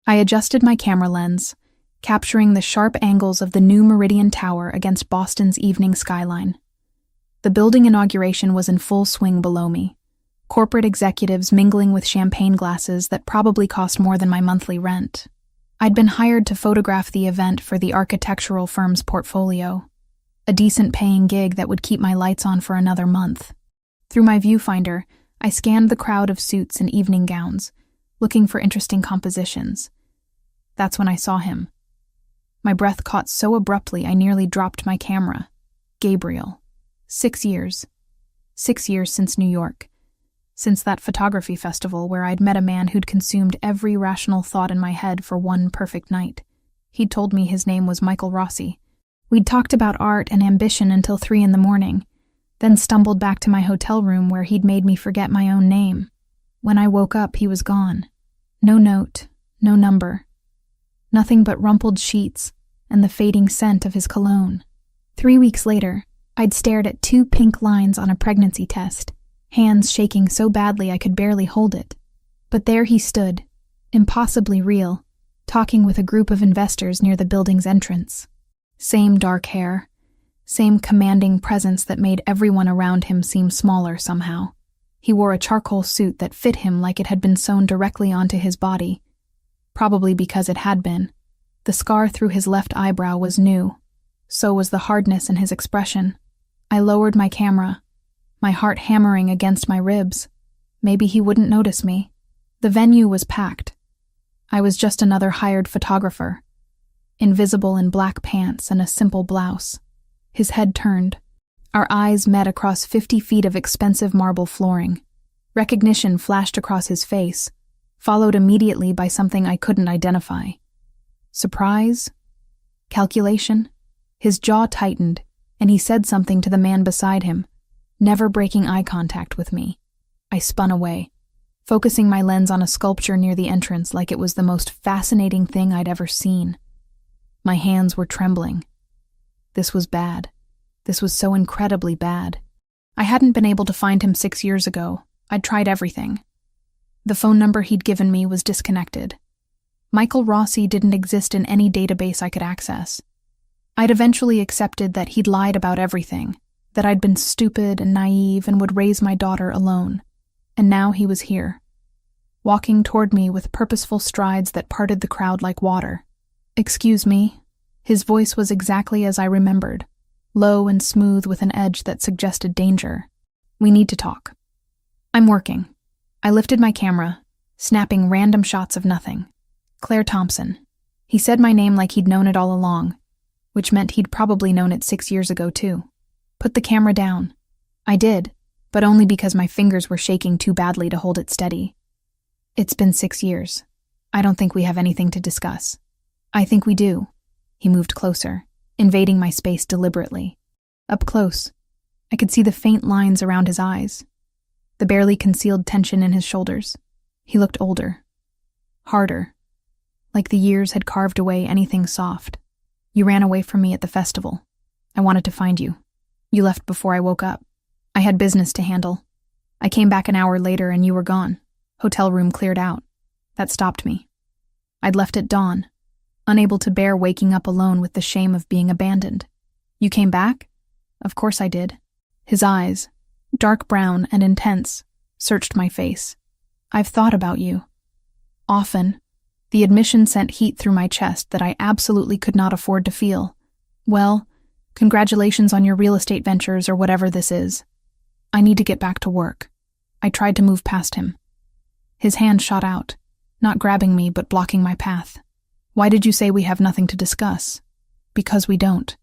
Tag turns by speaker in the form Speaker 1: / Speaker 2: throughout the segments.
Speaker 1: I adjusted my camera lens, capturing the sharp angles of the new Meridian Tower against Boston's evening skyline. The building inauguration was in full swing below me, corporate executives mingling with champagne glasses that probably cost more than my monthly rent. I'd been hired to photograph the event for the architectural firm's portfolio, a decent-paying gig that would keep my lights on for another month. Through my viewfinder, I scanned the crowd of suits and evening gowns, looking for interesting compositions. That's when I saw him. My breath caught so abruptly I nearly dropped my camera. Gabriel. 6 years. 6 years since New York. Since that photography festival where I'd met a man who'd consumed every rational thought in my head for one perfect night. He'd told me his name was Michael Rossi. We'd talked about art and ambition until 3 a.m, then stumbled back to my hotel room where he'd made me forget my own name. When I woke up, he was gone. No note, no number. Nothing but rumpled sheets and the fading scent of his cologne. 3 weeks later, I'd stared at 2 pink lines on a pregnancy test, hands shaking so badly I could barely hold it. But there he stood, impossibly real, talking with a group of investors near the building's entrance. Same dark hair, same commanding presence that made everyone around him seem smaller somehow. He wore a charcoal suit that fit him like it had been sewn directly onto his body, probably because it had been. The scar through his left eyebrow was new. So was the hardness in his expression. I lowered my camera, my heart hammering against my ribs. Maybe he wouldn't notice me. The venue was packed. I was just another hired photographer, invisible in black pants and a simple blouse. His head turned. Our eyes met across 50 feet of expensive marble flooring. Recognition flashed across his face, followed immediately by something I couldn't identify. Surprise? Calculation? His jaw tightened, and he said something to the man beside him, never breaking eye contact with me. I spun away, focusing my lens on a sculpture near the entrance like it was the most fascinating thing I'd ever seen. My hands were trembling. This was bad. This was so incredibly bad. I hadn't been able to find him 6 years ago. I'd tried everything. The phone number he'd given me was disconnected. Michael Rossi didn't exist in any database I could access. I'd eventually accepted that he'd lied about everything, that I'd been stupid and naive and would raise my daughter alone. And now he was here, walking toward me with purposeful strides that parted the crowd like water. "Excuse me." His voice was exactly as I remembered, low and smooth with an edge that suggested danger. "We need to talk." "I'm working." I lifted my camera, snapping random shots of nothing. Claire Thompson. He said my name like he'd known it all along, which meant he'd probably known it 6 years ago too. "Put the camera down." I did, but only because my fingers were shaking too badly to hold it steady. "It's been 6 years. I don't think we have anything to discuss." "I think we do." He moved closer, invading my space deliberately. Up close, I could see the faint lines around his eyes, the barely concealed tension in his shoulders. He looked older, harder, like the years had carved away anything soft. "You ran away from me at the festival. I wanted to find you. You left before I woke up. I had business to handle. I came back an hour later and you were gone. Hotel room cleared out. That stopped me. I'd left at dawn, unable to bear waking up alone with the shame of being abandoned. You came back?" "Of course I did." His eyes, dark brown and intense, searched my face. "I've thought about you. Often." The admission sent heat through my chest that I absolutely could not afford to feel. "Well, congratulations on your real estate ventures or whatever this is. I need to get back to work." I tried to move past him. His hand shot out, not grabbing me but blocking my path. "Why did you say we have nothing to discuss?" "Because we don't.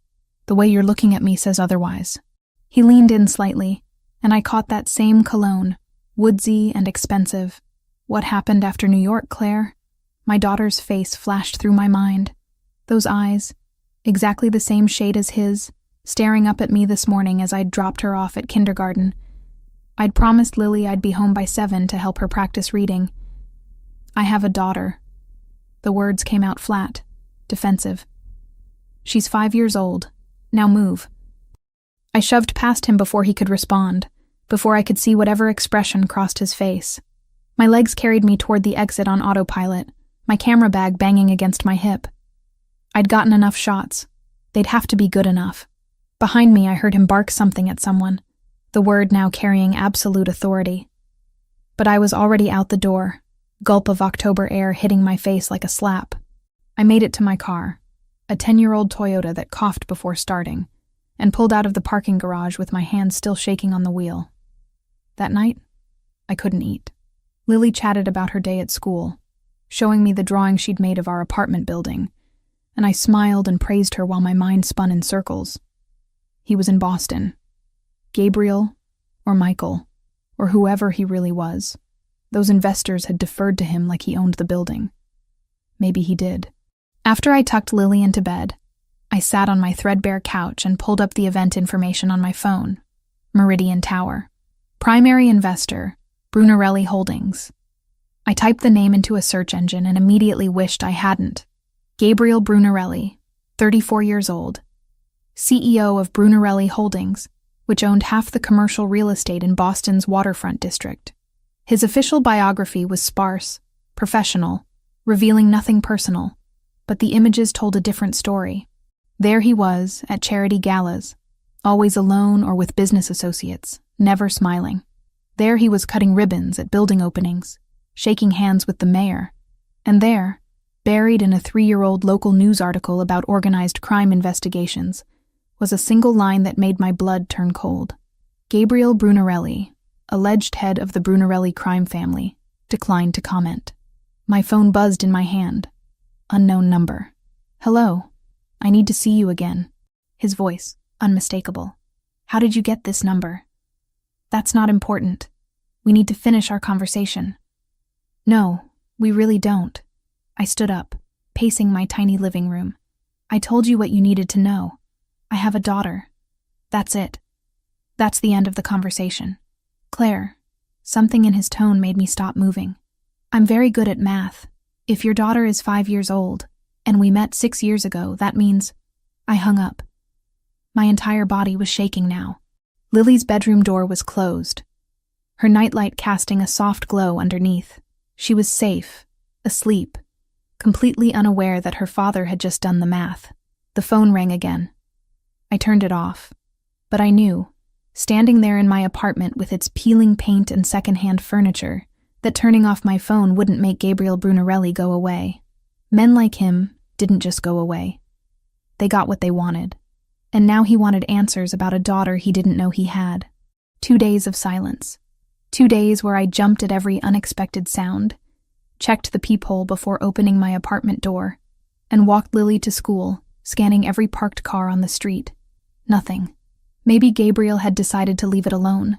Speaker 1: The way you're looking at me says otherwise." He leaned in slightly, and I caught that same cologne, woodsy and expensive. "What happened after New York, Claire?" My daughter's face flashed through my mind. Those eyes, exactly the same shade as his, staring up at me this morning as I'd dropped her off at kindergarten. I'd promised Lily I'd be home by 7 to help her practice reading. "I have a daughter." The words came out flat, defensive. "She's 5 years old. Now move." I shoved past him before he could respond, before I could see whatever expression crossed his face. My legs carried me toward the exit on autopilot, my camera bag banging against my hip. I'd gotten enough shots. They'd have to be good enough. Behind me, I heard him bark something at someone, the word now carrying absolute authority. But I was already out the door, gulp of October air hitting my face like a slap. I made it to my car, a 10-year-old Toyota that coughed before starting, and pulled out of the parking garage with my hands still shaking on the wheel. That night, I couldn't eat. Lily chatted about her day at school, showing me the drawing she'd made of our apartment building, and I smiled and praised her while my mind spun in circles. He was in Boston. Gabriel, or Michael, or whoever he really was. Those investors had deferred to him like he owned the building. Maybe he did. After I tucked Lily into bed, I sat on my threadbare couch and pulled up the event information on my phone. Meridian Tower. Primary investor, Brunarelli Holdings. I typed the name into a search engine and immediately wished I hadn't. Gabriel Brunarelli, 34 years old, CEO of Brunarelli Holdings, which owned half the commercial real estate in Boston's waterfront district. His official biography was sparse, professional, revealing nothing personal, but the images told a different story. There he was, at charity galas, always alone or with business associates, never smiling. There he was cutting ribbons at building openings, shaking hands with the mayor. And there, buried in a 3-year-old local news article about organized crime investigations, was a single line that made my blood turn cold. Gabriel Brunarelli, alleged head of the Brunarelli crime family, declined to comment. My phone buzzed in my hand. Unknown number. Hello. I need to see you again. His voice, unmistakable. How did you get this number? That's not important. We need to finish our conversation. No, we really don't. I stood up, pacing my tiny living room. I told you what you needed to know. I have a daughter. That's it. That's the end of the conversation. Claire, something in his tone made me stop moving. I'm very good at math. If your daughter is 5 years old, and we met 6 years ago, that means... I hung up. My entire body was shaking now. Lily's bedroom door was closed, her nightlight casting a soft glow underneath. She was safe, asleep, completely unaware that her father had just done the math. The phone rang again. I turned it off, but I knew, standing there in my apartment with its peeling paint and secondhand furniture, that turning off my phone wouldn't make Gabriel Brunarelli go away. Men like him didn't just go away. They got what they wanted, and now he wanted answers about a daughter he didn't know he had. 2 days of silence. 2 days where I jumped at every unexpected sound, checked the peephole before opening my apartment door, and walked Lily to school, scanning every parked car on the street. Nothing. Maybe Gabriel had decided to leave it alone.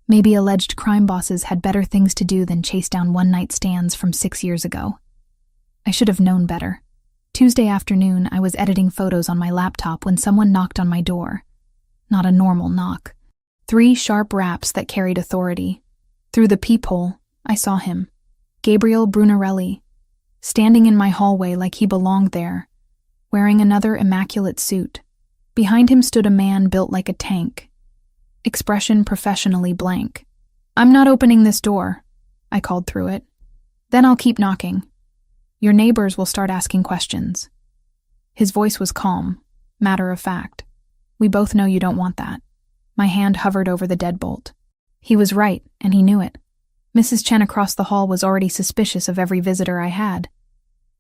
Speaker 1: Maybe alleged crime bosses had better things to do than chase down one-night stands from 6 years ago. I should have known better. Tuesday afternoon, I was editing photos on my laptop when someone knocked on my door. Not a normal knock. 3 sharp raps that carried authority. Through the peephole, I saw him. Gabriel Brunarelli, standing in my hallway like he belonged there, wearing another immaculate suit. Behind him stood a man built like a tank, expression professionally blank. I'm not opening this door, I called through it. Then I'll keep knocking. Your neighbors will start asking questions. His voice was calm, matter of fact. We both know you don't want that. My hand hovered over the deadbolt. He was right, and he knew it. Mrs. Chen across the hall was already suspicious of every visitor I had.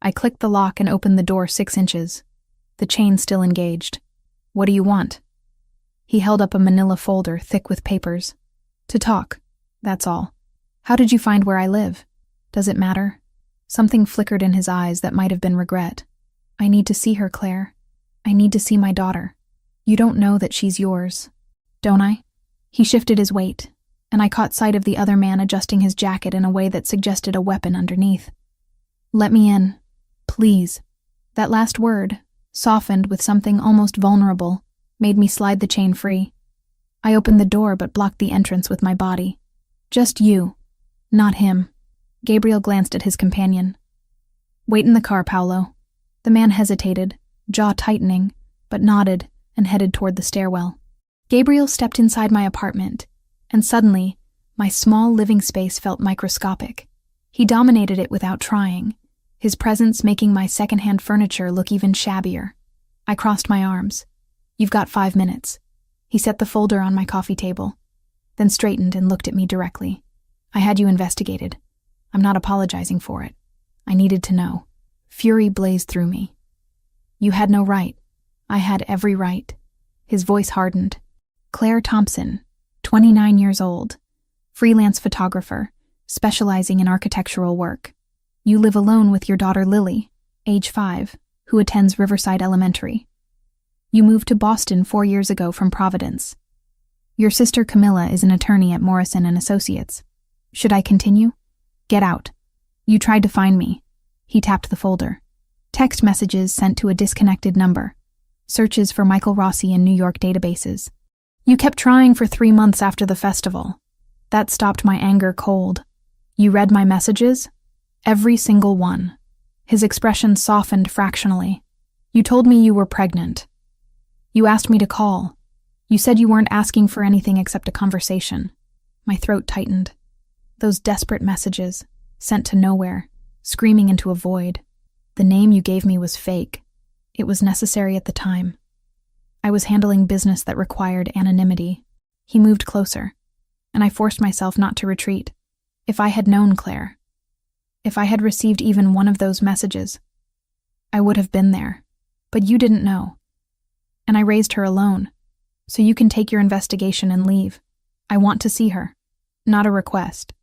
Speaker 1: I clicked the lock and opened the door 6 inches. The chain still engaged. What do you want? He held up a manila folder thick with papers. To talk, that's all. How did you find where I live? Does it matter? Something flickered in his eyes that might have been regret. I need to see her, Claire. I need to see my daughter. You don't know that she's yours, don't I? He shifted his weight, and I caught sight of the other man adjusting his jacket in a way that suggested a weapon underneath. Let me in, please. That last word, softened with something almost vulnerable, made me slide the chain free. I opened the door but blocked the entrance with my body. Just you, not him. Gabriel glanced at his companion. Wait in the car, Paolo. The man hesitated, jaw tightening, but nodded and headed toward the stairwell. Gabriel stepped inside my apartment, and suddenly, my small living space felt microscopic. He dominated it without trying. his presence making my secondhand furniture look even shabbier. I crossed my arms. "You've got 5 minutes." He set the folder on my coffee table, then straightened and looked at me directly. "I had you investigated. I'm not apologizing for it. I needed to know." Fury blazed through me. "You had no right." "I had every right." His voice hardened. "Claire Thompson, 29 years old, freelance photographer, specializing in architectural work. You live alone with your daughter Lily, age 5, who attends Riverside Elementary. You moved to Boston 4 years ago from Providence. Your sister Camilla is an attorney at Morrison & Associates. Should I continue? Get out. You tried to find me." He tapped the folder. "Text messages sent to a disconnected number. Searches for Michael Rossi in New York databases. You kept trying for 3 months after the festival. That stopped my anger cold. You read my messages? Every single one." His expression softened fractionally. "You told me you were pregnant. You asked me to call. You said you weren't asking for anything except a conversation." My throat tightened. Those desperate messages, sent to nowhere, screaming into a void. The name you gave me was fake. It was necessary at the time. I was handling business that required anonymity. He moved closer, and I forced myself not to retreat. If I had known Claire, if I had received even one of those messages, I would have been there. But you didn't know. And I raised her alone, so you can take your investigation and leave. I want to see her. Not a request.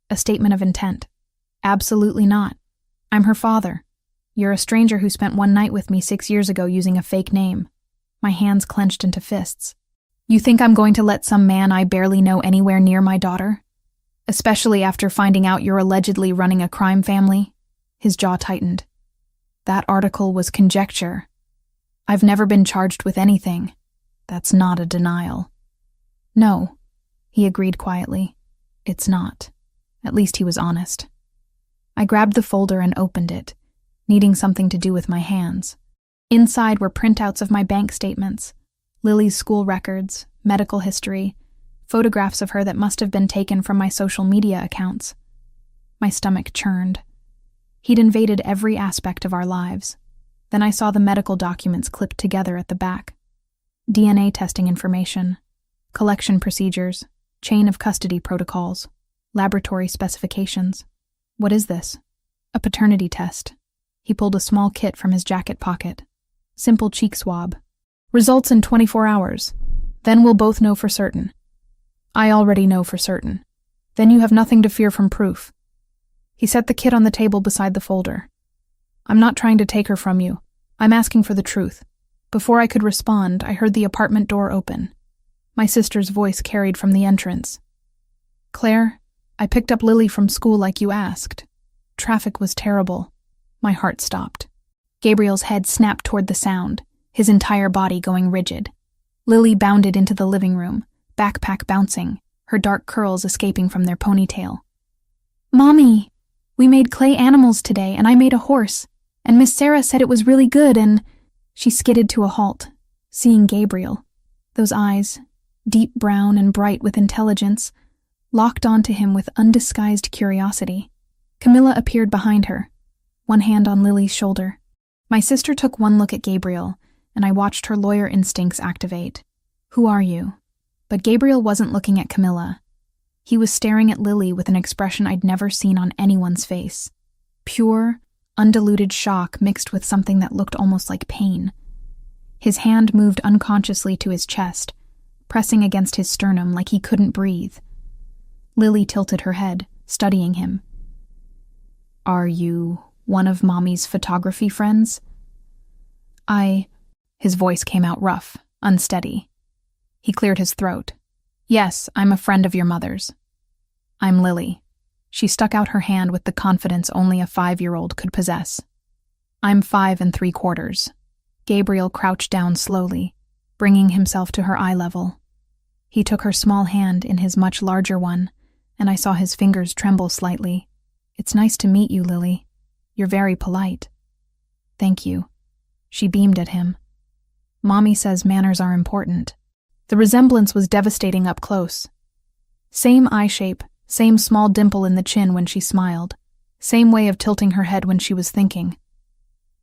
Speaker 1: A statement of intent. Absolutely not. I'm her father. You're a stranger who spent one night with me 6 years ago using a fake name. My hands clenched into fists. You think I'm going to let some man I barely know anywhere near my daughter? Especially after finding out you're allegedly running a crime family? His jaw tightened. That article was conjecture. I've never been charged with anything. That's not a denial. No, he agreed quietly. It's not. At least he was honest. I grabbed the folder and opened it, needing something to do with my hands. Inside were printouts of my bank statements, Lily's school records, medical history, photographs of her that must have been taken from my social media accounts. My stomach churned. He'd invaded every aspect of our lives. Then I saw the medical documents clipped together at the back. DNA testing information, collection procedures, chain of custody protocols, laboratory specifications. What is this? A paternity test. He pulled a small kit from his jacket pocket. Simple cheek swab. Results in 24 hours. Then we'll both know for certain. I already know for certain. Then you have nothing to fear from proof. He set the kit on the table beside the folder. I'm not trying to take her from you. I'm asking for the truth. Before I could respond, I heard the apartment door open. My sister's voice carried from the entrance. Claire, I picked up Lily from school like you asked. Traffic was terrible. My heart stopped. Gabriel's head snapped toward the sound, his entire body going rigid. Lily bounded into the living room, backpack bouncing, her dark curls escaping from their ponytail. Mommy, we made clay animals today, and I made a horse, and Miss Sarah said it was really good, and... She skidded to a halt, seeing Gabriel. Those eyes, deep brown and bright with intelligence, locked onto him with undisguised curiosity. Camilla appeared behind her, one hand on Lily's shoulder. My sister took one look at Gabriel, and I watched her lawyer instincts activate. Who are you? But Gabriel wasn't looking at Camilla. He was staring at Lily with an expression I'd never seen on anyone's face. Pure, undiluted shock mixed with something that looked almost like pain. His hand moved unconsciously to his chest, pressing against his sternum like he couldn't breathe. Lily tilted her head, studying him. Are you one of Mommy's photography friends? His voice came out rough, unsteady. He cleared his throat. Yes, I'm a friend of your mother's. I'm Lily. She stuck out her hand with the confidence only a 5-year-old could possess. I'm 5 3/4. Gabriel crouched down slowly, bringing himself to her eye level. He took her small hand in his much larger one, and I saw his fingers tremble slightly. It's nice to meet you, Lily. You're very polite. Thank you. She beamed at him. Mommy says manners are important. The resemblance was devastating up close. Same eye shape, same small dimple in the chin when she smiled. Same way of tilting her head when she was thinking.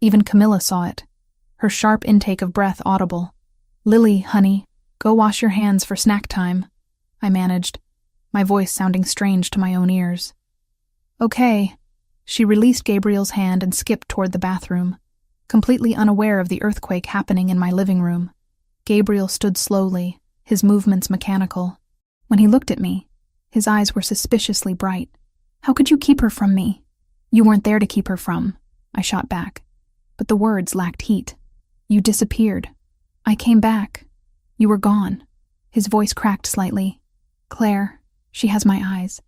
Speaker 1: Even Camilla saw it, her sharp intake of breath audible. "Lily, honey, go wash your hands for snack time," I managed, my voice sounding strange to my own ears. "Okay." She released Gabriel's hand and skipped toward the bathroom, completely unaware of the earthquake happening in my living room. Gabriel stood slowly, his movements mechanical. When he looked at me, his eyes were suspiciously bright. "How could you keep her from me?" "You weren't there to keep her from," I shot back, but the words lacked heat. "You disappeared. I came back. You were gone." His voice cracked slightly. "Claire, she has my eyes.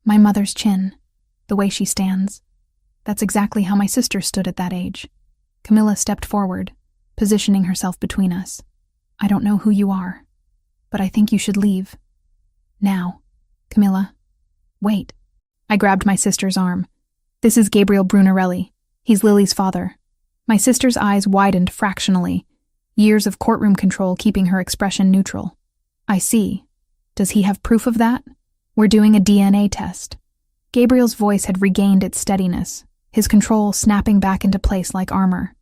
Speaker 1: My mother's chin. The way she stands. That's exactly how my sister stood at that age." Camilla stepped forward, positioning herself between us. "I don't know who you are, but I think you should leave. Now." "Camilla, wait." I grabbed my sister's arm. "This is Gabriel Brunarelli. He's Lily's father." My sister's eyes widened fractionally, years of courtroom control keeping her expression neutral. "I see. Does he have proof of that? We're doing a DNA test." Gabriel's voice had regained its steadiness, his control snapping back into place like armor.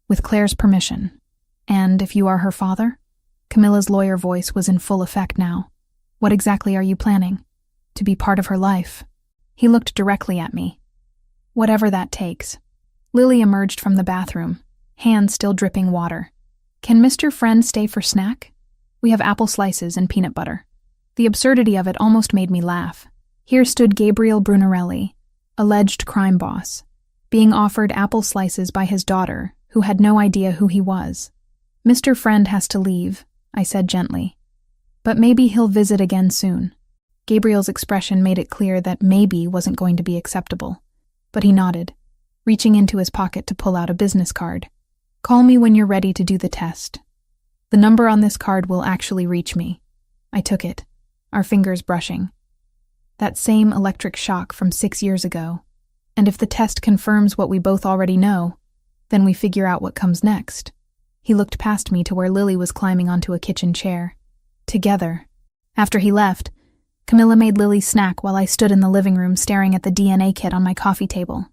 Speaker 1: "With Claire's permission. And if you are her father?" Camilla's lawyer voice was in full effect now. "What exactly are you planning? To be part of her life?" He looked directly at me. "Whatever that takes." Lily emerged from the bathroom, hands still dripping water. "Can Mr. Friend stay for snack? We have apple slices and peanut butter." The absurdity of it almost made me laugh. Here stood Gabriel Brunarelli, alleged crime boss, being offered apple slices by his daughter, who had no idea who he was. "Mr. Friend has to leave," I said gently. "But maybe he'll visit again soon." Gabriel's expression made it clear that maybe wasn't going to be acceptable, but he nodded, reaching into his pocket to pull out a business card. "Call me when you're ready to do the test. The number on this card will actually reach me." I took it, our fingers brushing. That same electric shock from 6 years ago. And if the test confirms what we both already know, then we figure out what comes next. He looked past me to where Lily was climbing onto a kitchen chair. Together. After he left, Camilla made Lily snack while I stood in the living room staring at the DNA kit on my coffee table.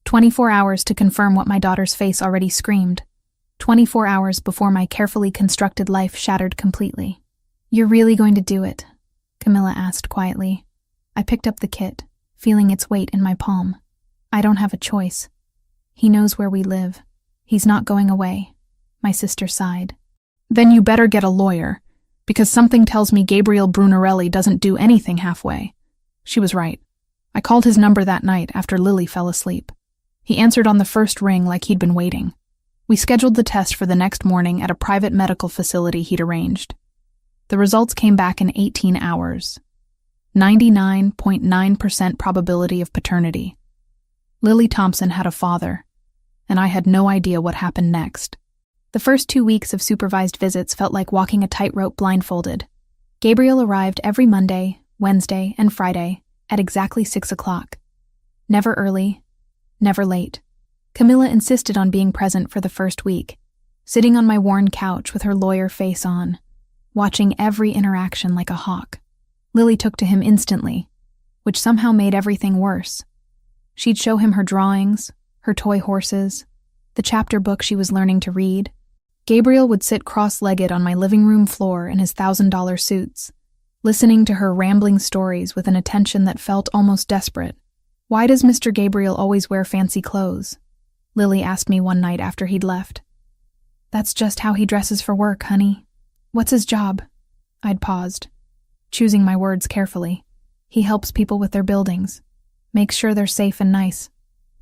Speaker 1: 24 hours to confirm what my daughter's face already screamed. 24 hours before my carefully constructed life shattered completely. "You're really going to do it?" Camilla asked quietly. I picked up the kit, feeling its weight in my palm. "I don't have a choice. He knows where we live. He's not going away." My sister sighed. "Then you better get a lawyer, because something tells me Gabriel Brunarelli doesn't do anything halfway." She was right. I called his number that night after Lily fell asleep. He answered on the first ring like he'd been waiting. We scheduled the test for the next morning at a private medical facility he'd arranged. The results came back in 18 hours. 99.9% probability of paternity. Lily Thompson had a father, and I had no idea what happened next. The first 2 weeks of supervised visits felt like walking a tightrope blindfolded. Gabriel arrived every Monday, Wednesday, and Friday at exactly 6 o'clock. Never early, never late. Camilla insisted on being present for the first week, sitting on my worn couch with her lawyer face on, watching every interaction like a hawk. Lily took to him instantly, which somehow made everything worse. She'd show him her drawings, her toy horses, the chapter book she was learning to read. Gabriel would sit cross-legged on my living room floor in his $1,000 suits, listening to her rambling stories with an attention that felt almost desperate. "Why does Mr. Gabriel always wear fancy clothes?" Lily asked me one night after he'd left. "That's just how he dresses for work, honey." "What's his job?" I'd paused, choosing my words carefully. "He helps people with their buildings, makes sure they're safe and nice.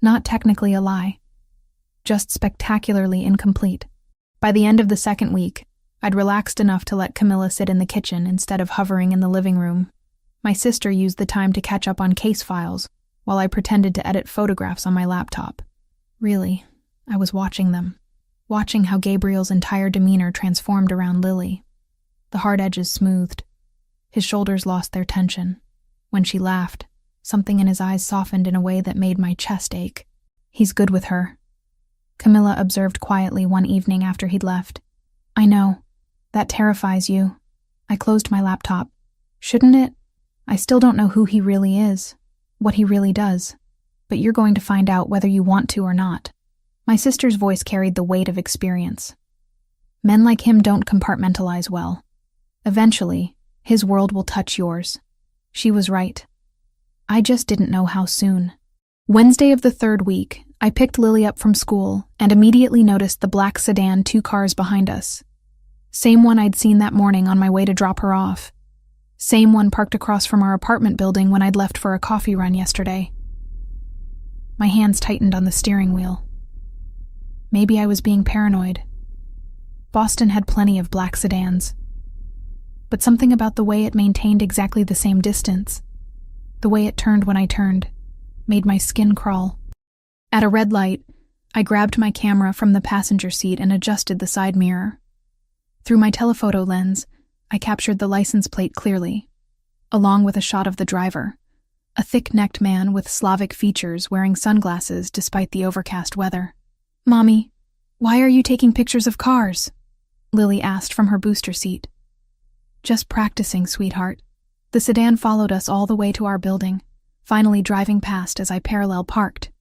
Speaker 1: Not technically a lie, just spectacularly incomplete." By the end of the second week, I'd relaxed enough to let Camilla sit in the kitchen instead of hovering in the living room. My sister used the time to catch up on case files, while I pretended to edit photographs on my laptop. Really, I was watching them, watching how Gabriel's entire demeanor transformed around Lily. The hard edges smoothed. His shoulders lost their tension. When she laughed, something in his eyes softened in a way that made my chest ache. "He's good with her," Camilla observed quietly one evening after he'd left. "I know. That terrifies you." I closed my laptop. "Shouldn't it? I still don't know who he really is, what he really does." but you're going to find out whether you want to or not." My sister's voice carried the weight of experience. Men like him don't compartmentalize well. Eventually, his world will touch yours. She was right. I just didn't know how soon. Wednesday of the 3rd week, I picked Lily up from school and immediately noticed the black sedan 2 cars behind us. Same one I'd seen that morning on my way to drop her off. Same one parked across from our apartment building when I'd left for a coffee run yesterday. My hands tightened on the steering wheel. Maybe I was being paranoid. Boston had plenty of black sedans. But something about the way it maintained exactly the same distance, the way it turned when I turned, made my skin crawl. At a red light, I grabbed my camera from the passenger seat and adjusted the side mirror. Through my telephoto lens, I captured the license plate clearly, along with a shot of the driver, a thick-necked man with Slavic features wearing sunglasses despite the overcast weather. "Mommy, why are you taking pictures of cars?" Lily asked from her booster seat. "Just practicing, sweetheart." The sedan followed us all the way to our building, finally driving past as I parallel parked.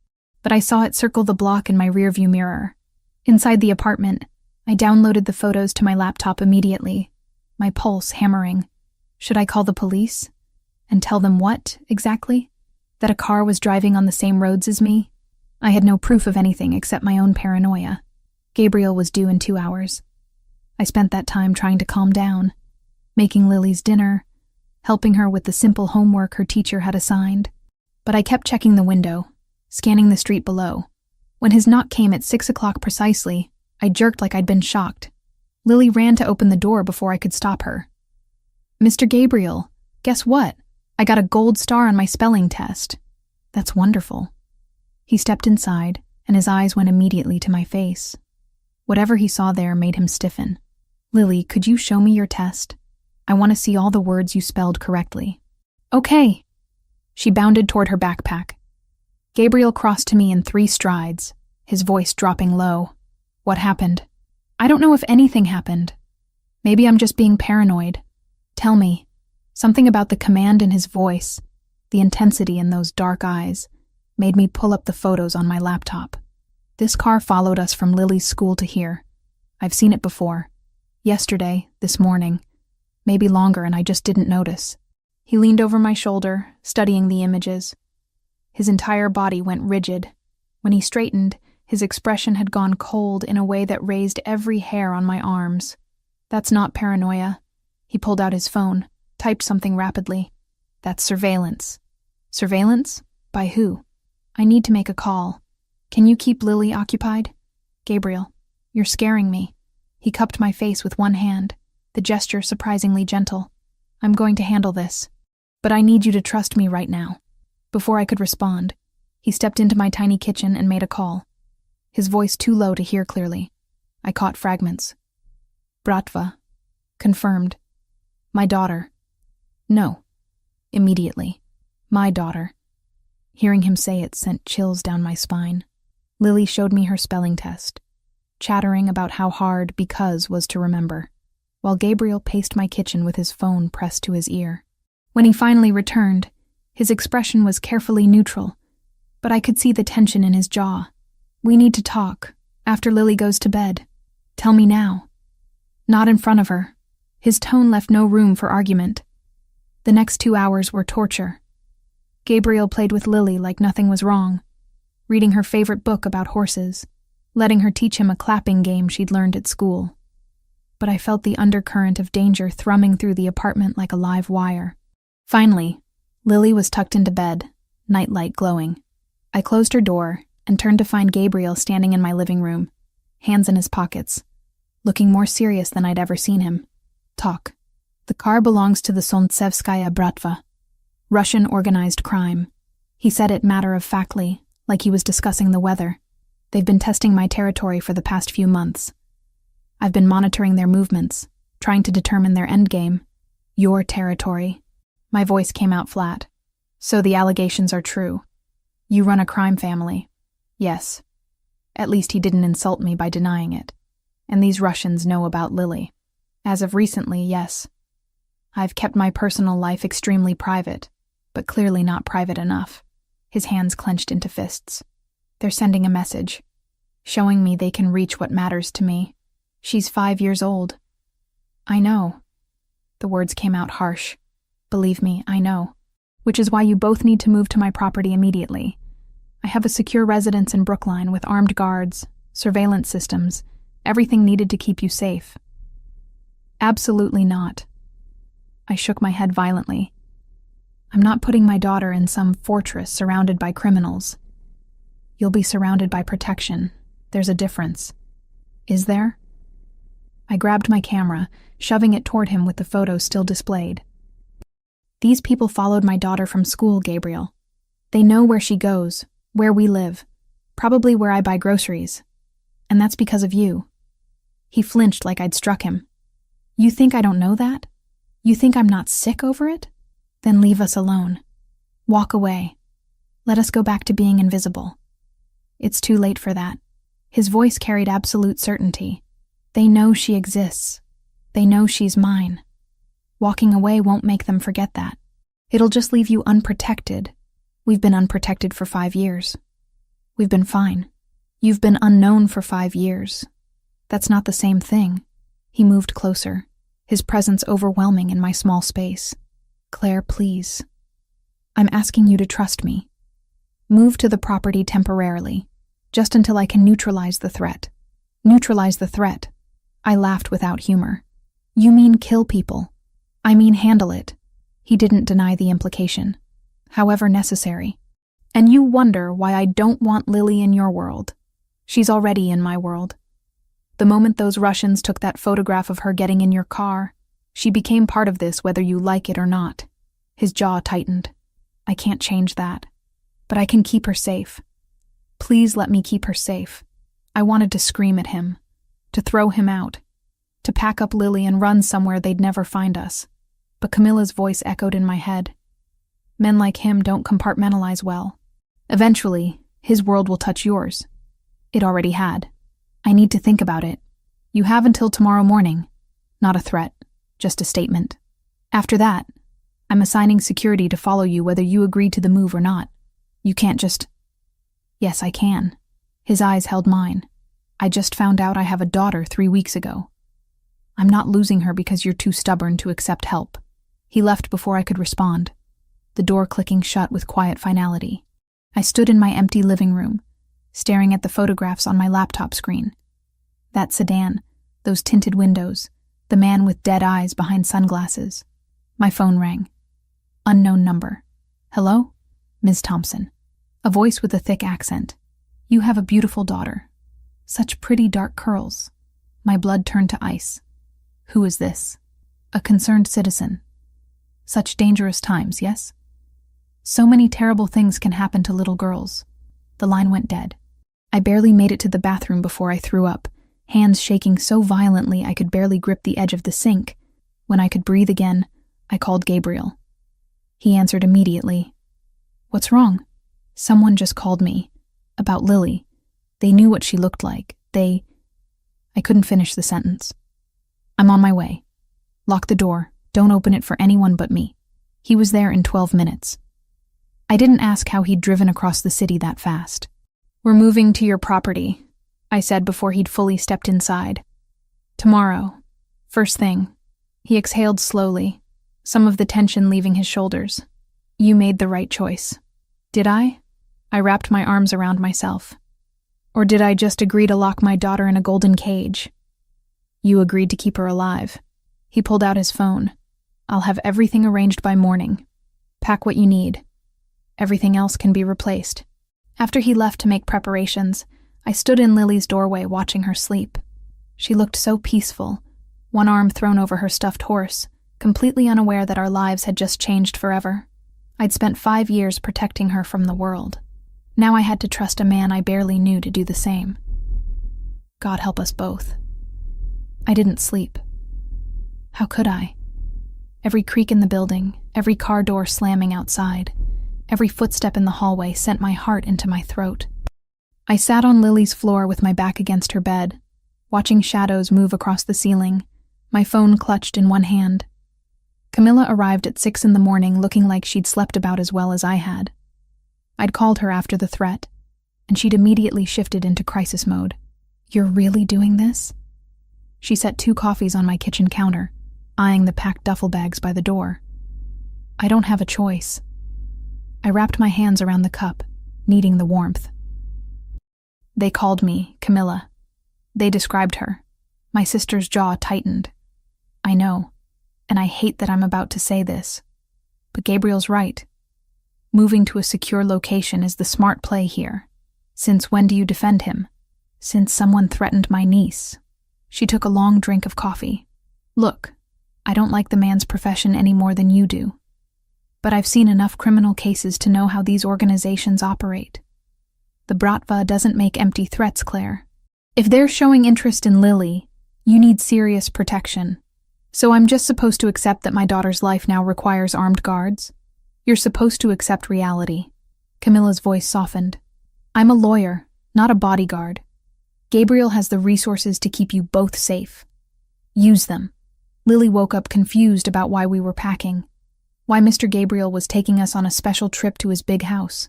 Speaker 1: But I saw it circle the block in my rearview mirror. Inside the apartment, I downloaded the photos to my laptop immediately, my pulse hammering. Should I call the police? And tell them what, exactly? That a car was driving on the same roads as me? I had no proof of anything except my own paranoia. Gabriel was due in 2 hours. I spent that time trying to calm down, making Lily's dinner, helping her with the simple homework her teacher had assigned. But I kept checking the window, scanning the street below. When his knock came at 6 o'clock precisely, I jerked like I'd been shocked. Lily ran to open the door before I could stop her. "Mr. Gabriel, guess what? I got a gold star on my spelling test." "That's wonderful." He stepped inside, and his eyes went immediately to my face. Whatever he saw there made him stiffen. "Lily, could you show me your test? I want to see all the words you spelled correctly." "Okay." She bounded toward her backpack. Gabriel crossed to me in 3 strides, his voice dropping low. "What happened?" "I don't know if anything happened. Maybe I'm just being paranoid. Tell me." Something about the command in his voice, the intensity in those dark eyes, made me pull up the photos on my laptop. This car followed us from Lily's school to here. I've seen it before. Yesterday, this morning. Maybe longer, and I just didn't notice. He leaned over my shoulder, studying the images. His entire body went rigid. When he straightened, his expression had gone cold in a way that raised every hair on my arms. "That's not paranoia." He pulled out his phone, typed something rapidly. "That's surveillance." "Surveillance? By who?" "I need to make a call. Can you keep Lily occupied?" "Gabriel, you're scaring me." He cupped my face with one hand, the gesture surprisingly gentle. "I'm going to handle this. But I need you to trust me right now." Before I could respond, he stepped into my tiny kitchen and made a call. His voice too low to hear clearly. I caught fragments. "Bratva." "Confirmed." "My daughter." "No." Immediately. "My daughter." Hearing him say it sent chills down my spine. Lily showed me her spelling test, chattering about how hard because was to remember, while Gabriel paced my kitchen with his phone pressed to his ear. When he finally returned, his expression was carefully neutral, but I could see the tension in his jaw. "We need to talk, after Lily goes to bed. Tell me now." "Not in front of her." His tone left no room for argument. The next 2 hours were torture. Gabriel played with Lily like nothing was wrong, reading her favorite book about horses, letting her teach him a clapping game she'd learned at school. But I felt the undercurrent of danger thrumming through the apartment like a live wire. Finally, Lily was tucked into bed, nightlight glowing. I closed her door and turned to find Gabriel standing in my living room, hands in his pockets, looking more serious than I'd ever seen him. "Talk. The car belongs to the Solntsevskaya Bratva, Russian organized crime." He said it matter-of-factly, like he was discussing the weather. "They've been testing my territory for the past few months. I've been monitoring their movements, trying to determine their endgame. Your territory." My voice came out flat. "So the allegations are true. You run a crime family." "Yes." At least he didn't insult me by denying it. "And these Russians know about Lily." "As of recently, yes. I've kept my personal life extremely private, but clearly not private enough." his hands clenched into fists. They're sending a message, showing me they can reach what matters to me. She's 5 years old. I know. The words came out harsh. Believe me, I know. Which is why you both need to move to my property immediately. I have a secure residence in Brookline with armed guards, surveillance systems, everything needed to keep you safe. Absolutely not. I shook my head violently. I'm not putting my daughter in some fortress surrounded by criminals. You'll be surrounded by protection. There's a difference. Is there? I grabbed my camera, shoving it toward him with the photo still displayed. These people followed my daughter from school, Gabriel. They know where she goes, where we live, probably where I buy groceries. And that's because of you. He flinched like I'd struck him. You think I don't know that? You think I'm not sick over it? Then leave us alone. Walk away. Let us go back to being invisible. It's too late for that. His voice carried absolute certainty. They know she exists. They know she's mine. Walking away won't make them forget that. It'll just leave you unprotected. We've been unprotected for 5 years. We've been fine. You've been unknown for 5 years. That's not the same thing. He moved closer, his presence overwhelming in my small space. Claire, please. I'm asking you to trust me. Move to the property temporarily, just until I can neutralize the threat. Neutralize the threat. I laughed without humor. You mean kill people? I mean handle it. He didn't deny the implication, however necessary. And you wonder why I don't want Lily in your world. She's already in my world. The moment those Russians took that photograph of her getting in your car, she became part of this whether you like it or not. His jaw tightened. I can't change that. But I can keep her safe. Please let me keep her safe. I wanted to scream at him, to throw him out, to pack up Lily and run somewhere they'd never find us. But Camilla's voice echoed in my head. Men like him don't compartmentalize well. Eventually, his world will touch yours. It already had. I need to think about it. You have until tomorrow morning. Not a threat, just a statement. After that, I'm assigning security to follow you whether you agree to the move or not. You can't just... Yes, I can. His eyes held mine. I just found out I have a daughter 3 weeks ago. I'm not losing her because you're too stubborn to accept help. He left before I could respond, the door clicking shut with quiet finality. I stood in my empty living room, staring at the photographs on my laptop screen. That sedan, those tinted windows, the man with dead eyes behind sunglasses. My phone rang. Unknown number. Hello? Ms. Thompson. A voice with a thick accent. You have a beautiful daughter. Such pretty dark curls. My blood turned to ice. Who is this? A concerned citizen. Such dangerous times, yes? So many terrible things can happen to little girls. The line went dead. I barely made it to the bathroom before I threw up, hands shaking so violently I could barely grip the edge of the sink. When I could breathe again, I called Gabriel. He answered immediately. What's wrong? Someone just called me. About Lily. They knew what she looked like. I couldn't finish the sentence. I'm on my way. Lock the door. Don't open it for anyone but me. He was there in 12 minutes. I didn't ask how he'd driven across the city that fast. We're moving to your property, I said before he'd fully stepped inside. Tomorrow. First thing. He exhaled slowly, some of the tension leaving his shoulders. You made the right choice. Did I? I wrapped my arms around myself. Or did I just agree to lock my daughter in a golden cage? You agreed to keep her alive. He pulled out his phone. I'll have everything arranged by morning. Pack what you need. Everything else can be replaced. After he left to make preparations, I stood in Lily's doorway watching her sleep. She looked so peaceful, one arm thrown over her stuffed horse, completely unaware that our lives had just changed forever. I'd spent 5 years protecting her from the world. Now I had to trust a man I barely knew to do the same. God help us both. I didn't sleep. How could I? Every creak in the building, every car door slamming outside, every footstep in the hallway sent my heart into my throat. I sat on Lily's floor with my back against her bed, watching shadows move across the ceiling, my phone clutched in one hand. Camilla arrived at 6 in the morning looking like she'd slept about as well as I had. I'd called her after the threat, and she'd immediately shifted into crisis mode. "You're really doing this?" She set 2 coffees on my kitchen counter, eyeing the packed duffel bags by the door. "I don't have a choice." I wrapped my hands around the cup, needing the warmth. "They called me Camilla. They described her." My sister's jaw tightened. "I know, and I hate that I'm about to say this, but Gabriel's right. Moving to a secure location is the smart play here. Since when do you defend him?" "Since someone threatened my niece." She took a long drink of coffee. "Look, I don't like the man's profession any more than you do. But I've seen enough criminal cases to know how these organizations operate. The Bratva doesn't make empty threats, Claire. If they're showing interest in Lily, you need serious protection. So I'm just supposed to accept that my daughter's life now requires armed guards? You're supposed to accept reality." Camilla's voice softened. "I'm a lawyer, not a bodyguard. Gabriel has the resources to keep you both safe. Use them." Lily woke up confused about why we were packing, why Mr. Gabriel was taking us on a special trip to his big house.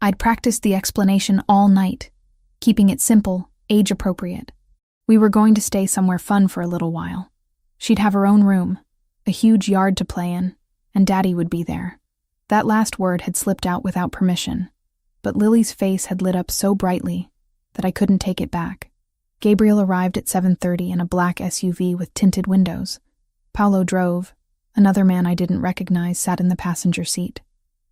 Speaker 1: I'd practiced the explanation all night, keeping it simple, age-appropriate. We were going to stay somewhere fun for a little while. She'd have her own room, a huge yard to play in, and Daddy would be there. That last word had slipped out without permission, but Lily's face had lit up so brightly that I couldn't take it back. Gabriel arrived at 7:30 in a black SUV with tinted windows. Paolo drove. Another man I didn't recognize sat in the passenger seat.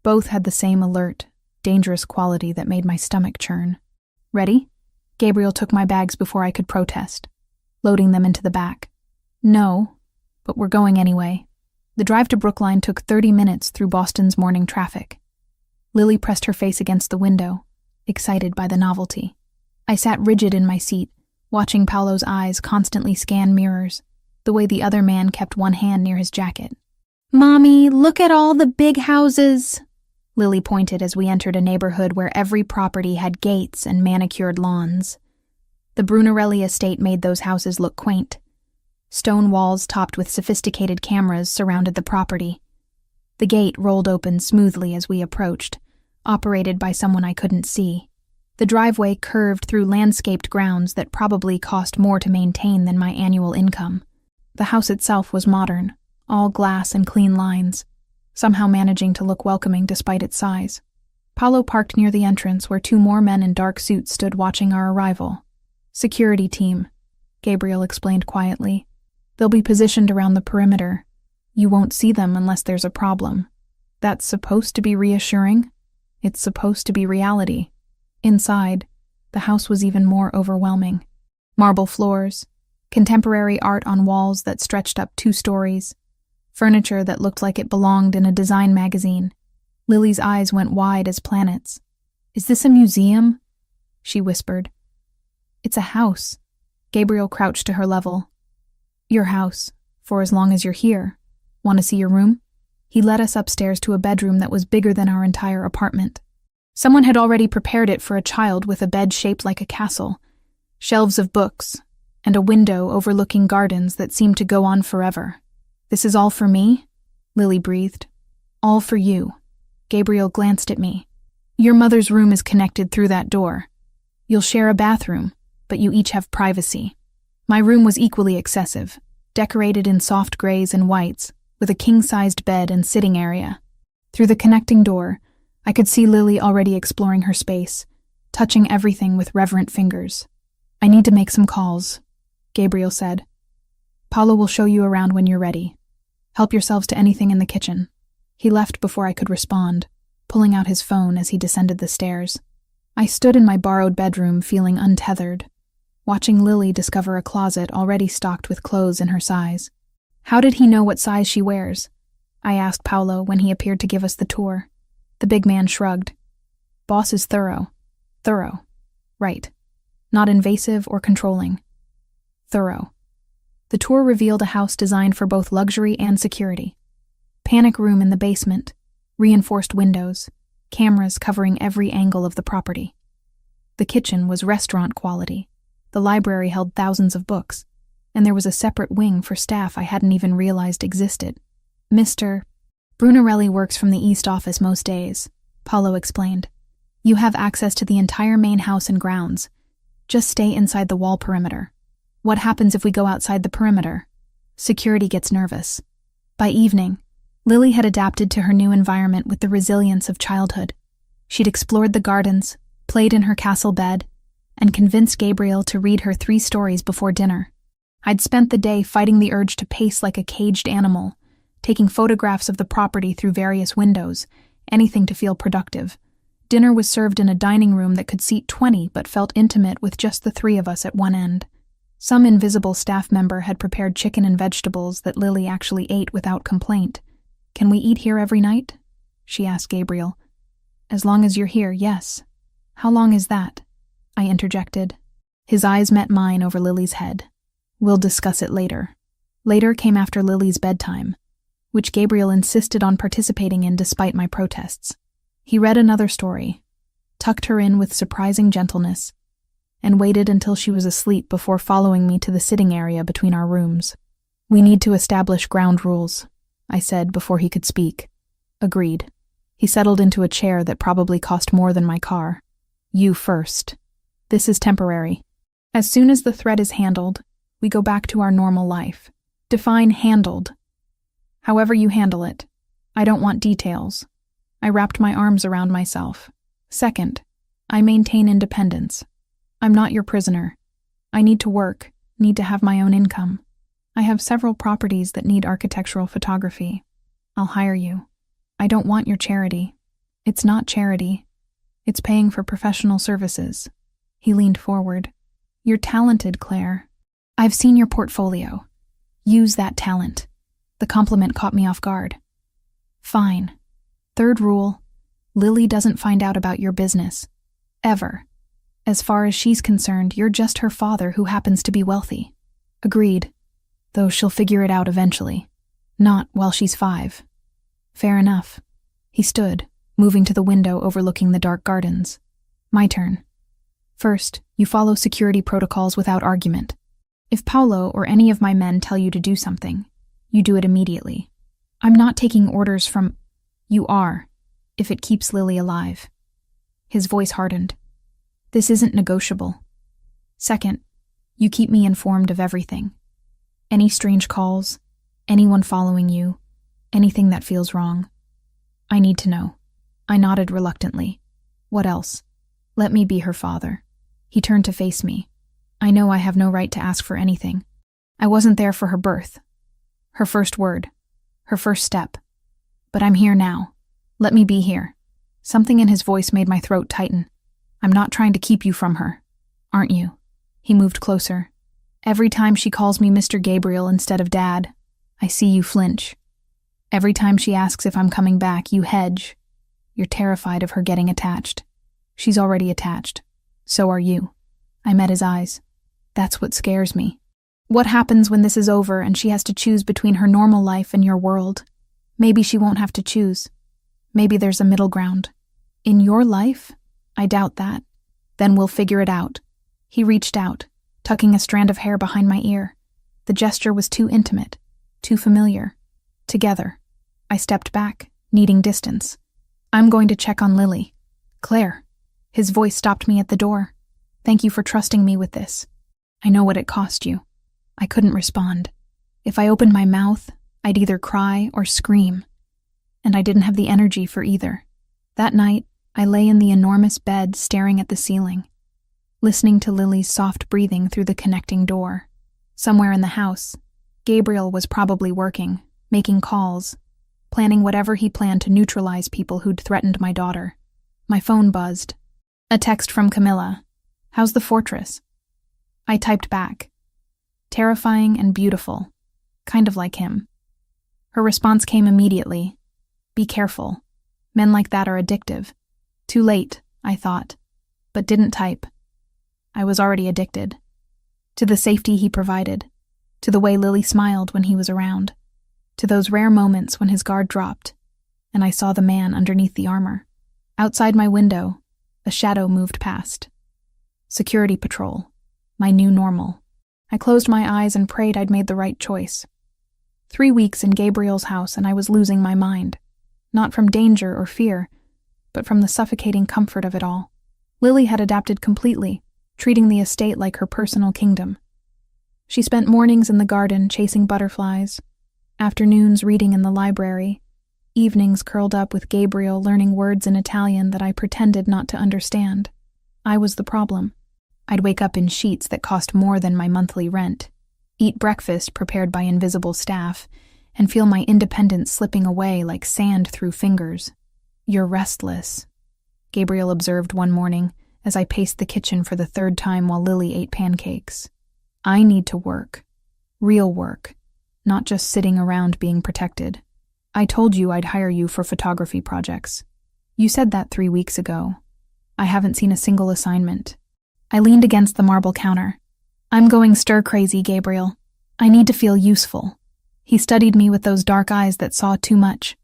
Speaker 1: Both had the same alert, dangerous quality that made my stomach churn. "Ready?" Gabriel took my bags before I could protest, loading them into the back. "No, but we're going anyway." The drive to Brookline took 30 minutes through Boston's morning traffic. Lily pressed her face against the window, excited by the novelty. I sat rigid in my seat, watching Paolo's eyes constantly scan mirrors, the way the other man kept one hand near his jacket. "Mommy, look at all the big houses," Lily pointed as we entered a neighborhood where every property had gates and manicured lawns. The Brunarelli estate made those houses look quaint. Stone walls topped with sophisticated cameras surrounded the property. The gate rolled open smoothly as we approached, operated by someone I couldn't see. The driveway curved through landscaped grounds that probably cost more to maintain than my annual income. The house itself was modern, all glass and clean lines, somehow managing to look welcoming despite its size. Paolo parked near the entrance where 2 more men in dark suits stood watching our arrival. "Security team," Gabriel explained quietly. "They'll be positioned around the perimeter. You won't see them unless there's a problem." That's supposed to be reassuring. It's supposed to be reality. Inside, the house was even more overwhelming. Marble floors, contemporary art on walls that stretched up 2 stories, furniture that looked like it belonged in a design magazine. Lily's eyes went wide as planets. "Is this a museum?" she whispered. "It's a house." Gabriel crouched to her level. "Your house, for as long as you're here. Want to see your room?" He led us upstairs to a bedroom that was bigger than our entire apartment. Someone had already prepared it for a child with a bed shaped like a castle, shelves of books, and a window overlooking gardens that seemed to go on forever. "This is all for me?" Lily breathed. "All for you." Gabriel glanced at me. "Your mother's room is connected through that door. You'll share a bathroom, but you each have privacy." My room was equally excessive, decorated in soft grays and whites, with a king-sized bed and sitting area. Through the connecting door, I could see Lily already exploring her space, touching everything with reverent fingers. "I need to make some calls," Gabriel said. "Paolo will show you around when you're ready. Help yourselves to anything in the kitchen." He left before I could respond, pulling out his phone as he descended the stairs. I stood in my borrowed bedroom feeling untethered, watching Lily discover a closet already stocked with clothes in her size. "How did he know what size she wears?" I asked Paolo when he appeared to give us the tour. The big man shrugged. "Boss is thorough." "Thorough. Right. Not invasive or controlling. Thorough." The tour revealed a house designed for both luxury and security. Panic room in the basement, reinforced windows, cameras covering every angle of the property. The kitchen was restaurant quality. The library held thousands of books, and there was a separate wing for staff I hadn't even realized existed. Mr. Brunarelli works from the East Office most days, Paulo explained. "You have access to the entire main house and grounds. Just stay inside the wall perimeter. What happens if we go outside the perimeter? Security gets nervous." By evening, Lily had adapted to her new environment with the resilience of childhood. She'd explored the gardens, played in her castle bed, and convinced Gabriel to read her 3 stories before dinner. I'd spent the day fighting the urge to pace like a caged animal, taking photographs of the property through various windows, anything to feel productive. Dinner was served in a dining room that could seat 20 but felt intimate with just the 3 of us at one end. Some invisible staff member had prepared chicken and vegetables that Lily actually ate without complaint. "Can we eat here every night?" she asked Gabriel. "As long as you're here, yes." "How long is that?" I interjected. His eyes met mine over Lily's head. "We'll discuss it later." Later came after Lily's bedtime, which Gabriel insisted on participating in despite my protests. He read another story, tucked her in with surprising gentleness, and waited until she was asleep before following me to the sitting area between our rooms. "We need to establish ground rules," I said before he could speak. "Agreed." He settled into a chair that probably cost more than my car. "You first. This is temporary. As soon as the threat is handled, we go back to our normal life. Define handled. However you handle it. I don't want details." I wrapped my arms around myself. "Second, I maintain independence. I'm not your prisoner. I need to work, need to have my own income. I have several properties that need architectural photography. I'll hire you. I don't want your charity. It's not charity. It's paying for professional services." He leaned forward. "You're talented, Claire. I've seen your portfolio. Use that talent." The compliment caught me off guard. "Fine. Third rule, Lily doesn't find out about your business. Ever. As far as she's concerned, you're just her father who happens to be wealthy." "Agreed. Though she'll figure it out eventually. Not while she's 5. "Fair enough." He stood, moving to the window overlooking the dark gardens. "My turn. First, you follow security protocols without argument. If Paulo or any of my men tell you to do something, you do it immediately. I'm not taking orders from—" "You are, if it keeps Lily alive." His voice hardened. "This isn't negotiable. Second, you keep me informed of everything. Any strange calls, anyone following you, anything that feels wrong. I need to know." I nodded reluctantly. "What else?" "Let me be her father." He turned to face me. "I know I have no right to ask for anything. I wasn't there for her birth, her first word, her first step. But I'm here now. Let me be here." Something in his voice made my throat tighten. "I'm not trying to keep you from her, aren't you?" He moved closer. "Every time she calls me Mr. Gabriel instead of Dad, I see you flinch. Every time she asks if I'm coming back, you hedge. You're terrified of her getting attached. She's already attached. So are you." I met his eyes. "That's what scares me. What happens when this is over and she has to choose between her normal life and your world? Maybe she won't have to choose. Maybe there's a middle ground. In your life? I doubt that. Then we'll figure it out." He reached out, tucking a strand of hair behind my ear. The gesture was too intimate, too familiar. Together. I stepped back, needing distance. "I'm going to check on Lily." "Claire." His voice stopped me at the door. "Thank you for trusting me with this. I know what it cost you." I couldn't respond. If I opened my mouth, I'd either cry or scream. And I didn't have the energy for either. That night, I lay in the enormous bed staring at the ceiling, listening to Lily's soft breathing through the connecting door. Somewhere in the house, Gabriel was probably working, making calls, planning whatever he planned to neutralize people who'd threatened my daughter. My phone buzzed. A text from Camilla. "How's the fortress?" I typed back. "Terrifying and beautiful. Kind of like him." Her response came immediately. "Be careful. Men like that are addictive." Too late, I thought, but didn't type. I was already addicted. To the safety he provided, to the way Lily smiled when he was around, to those rare moments when his guard dropped, and I saw the man underneath the armor. Outside my window, a shadow moved past. Security patrol. My new normal. I closed my eyes and prayed I'd made the right choice. 3 weeks in Gabriel's house and I was losing my mind. Not from danger or fear, but from the suffocating comfort of it all. Lily had adapted completely, treating the estate like her personal kingdom. She spent mornings in the garden chasing butterflies, afternoons reading in the library, evenings curled up with Gabriel learning words in Italian that I pretended not to understand. I was the problem. I'd wake up in sheets that cost more than my monthly rent, eat breakfast prepared by invisible staff, and feel my independence slipping away like sand through fingers. "You're restless," Gabriel observed one morning as I paced the kitchen for the third time while Lily ate pancakes. "I need to work. Real work. Not just sitting around being protected. I told you I'd hire you for photography projects. You said that 3 weeks ago. I haven't seen a single assignment." I leaned against the marble counter. "I'm going stir-crazy, Gabriel. I need to feel useful." He studied me with those dark eyes that saw too much.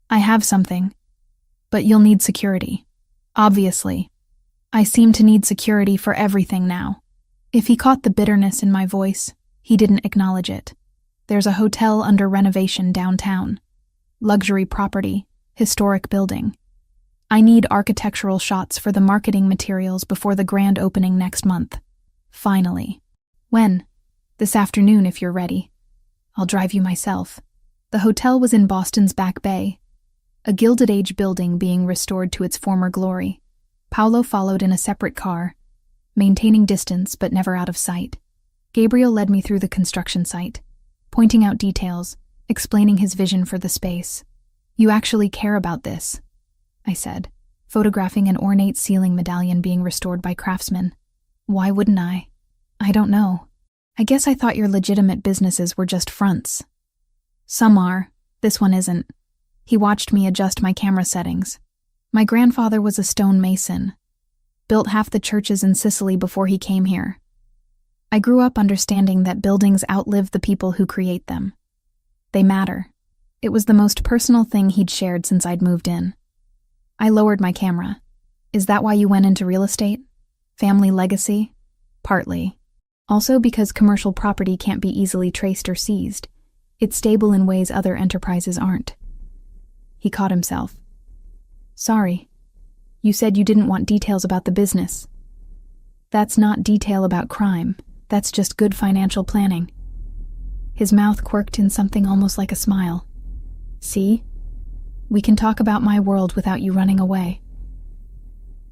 Speaker 1: "I have something. But you'll need security. Obviously. I seem to need security for everything now." If he caught the bitterness in my voice, he didn't acknowledge it. "There's a hotel under renovation downtown. Luxury property, historic building. I need architectural shots for the marketing materials before the grand opening next month. Finally." "When?" "This afternoon if you're ready. I'll drive you myself." The hotel was in Boston's Back Bay, a Gilded Age building being restored to its former glory. Paolo followed in a separate car, maintaining distance but never out of sight. Gabriel led me through the construction site, pointing out details, explaining his vision for the space. "You actually care about this," I said, photographing an ornate ceiling medallion being restored by craftsmen. "Why wouldn't I?" "I don't know. I guess I thought your legitimate businesses were just fronts." "Some are. This one isn't." He watched me adjust my camera settings. "My grandfather was a stone mason. Built half the churches in Sicily before he came here. I grew up understanding that buildings outlive the people who create them. They matter." It was the most personal thing he'd shared since I'd moved in. I lowered my camera. "Is that why you went into real estate? Family legacy?" "Partly. Also because commercial property can't be easily traced or seized. It's stable in ways other enterprises aren't." He caught himself. "Sorry. You said you didn't want details about the business." "That's not detail about crime. That's just good financial planning." His mouth quirked in something almost like a smile. "See? We can talk about my world without you running away."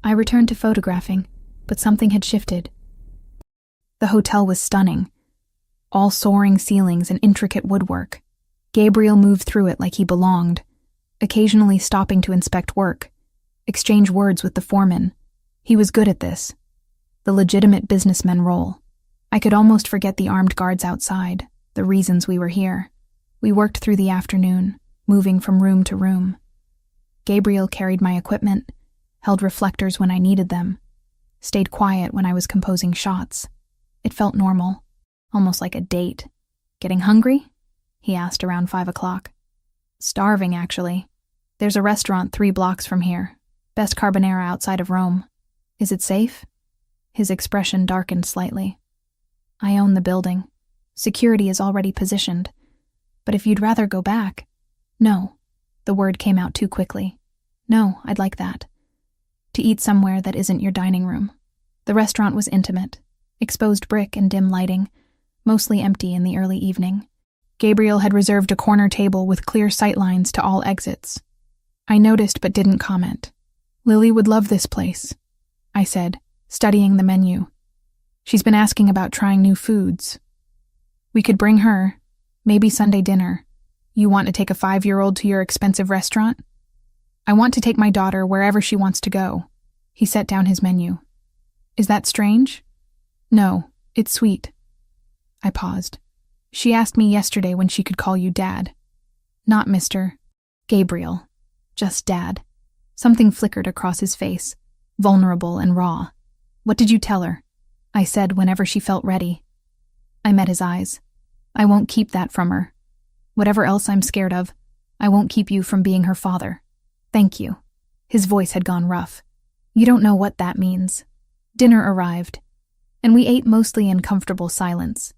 Speaker 1: I returned to photographing, but something had shifted. The hotel was stunning. All soaring ceilings and intricate woodwork. Gabriel moved through it like he belonged, occasionally stopping to inspect work, exchange words with the foreman. He was good at this. The legitimate businessman role. I could almost forget the armed guards outside, the reasons we were here. We worked through the afternoon, moving from room to room. Gabriel carried my equipment, held reflectors when I needed them, stayed quiet when I was composing shots. It felt normal, almost like a date. "Getting hungry?" he asked around 5 o'clock. "Starving, actually. There's a restaurant 3 blocks from here. Best carbonara outside of Rome. Is it safe?" His expression darkened slightly. "I own the building. Security is already positioned. But if you'd rather go back..." "No." The word came out too quickly. "No, I'd like that. To eat somewhere that isn't your dining room." The restaurant was intimate. Exposed brick and dim lighting, mostly empty in the early evening. Gabriel had reserved a corner table with clear sightlines to all exits. I noticed but didn't comment. "Lily would love this place," I said, studying the menu. "She's been asking about trying new foods. We could bring her, maybe Sunday dinner. You want to take a 5-year-old to your expensive restaurant?" "I want to take my daughter wherever she wants to go." He set down his menu. "Is that strange?" "No, it's sweet." I paused. "She asked me yesterday when she could call you Dad." "Not Mr. Gabriel. Just Dad." Something flickered across his face, vulnerable and raw. "What did you tell her?" I said whenever she felt ready. I met his eyes. "I won't keep that from her. Whatever else I'm scared of, I won't keep you from being her father. Thank you." His voice had gone rough. "You don't know what that means." Dinner arrived, and we ate mostly in comfortable silence.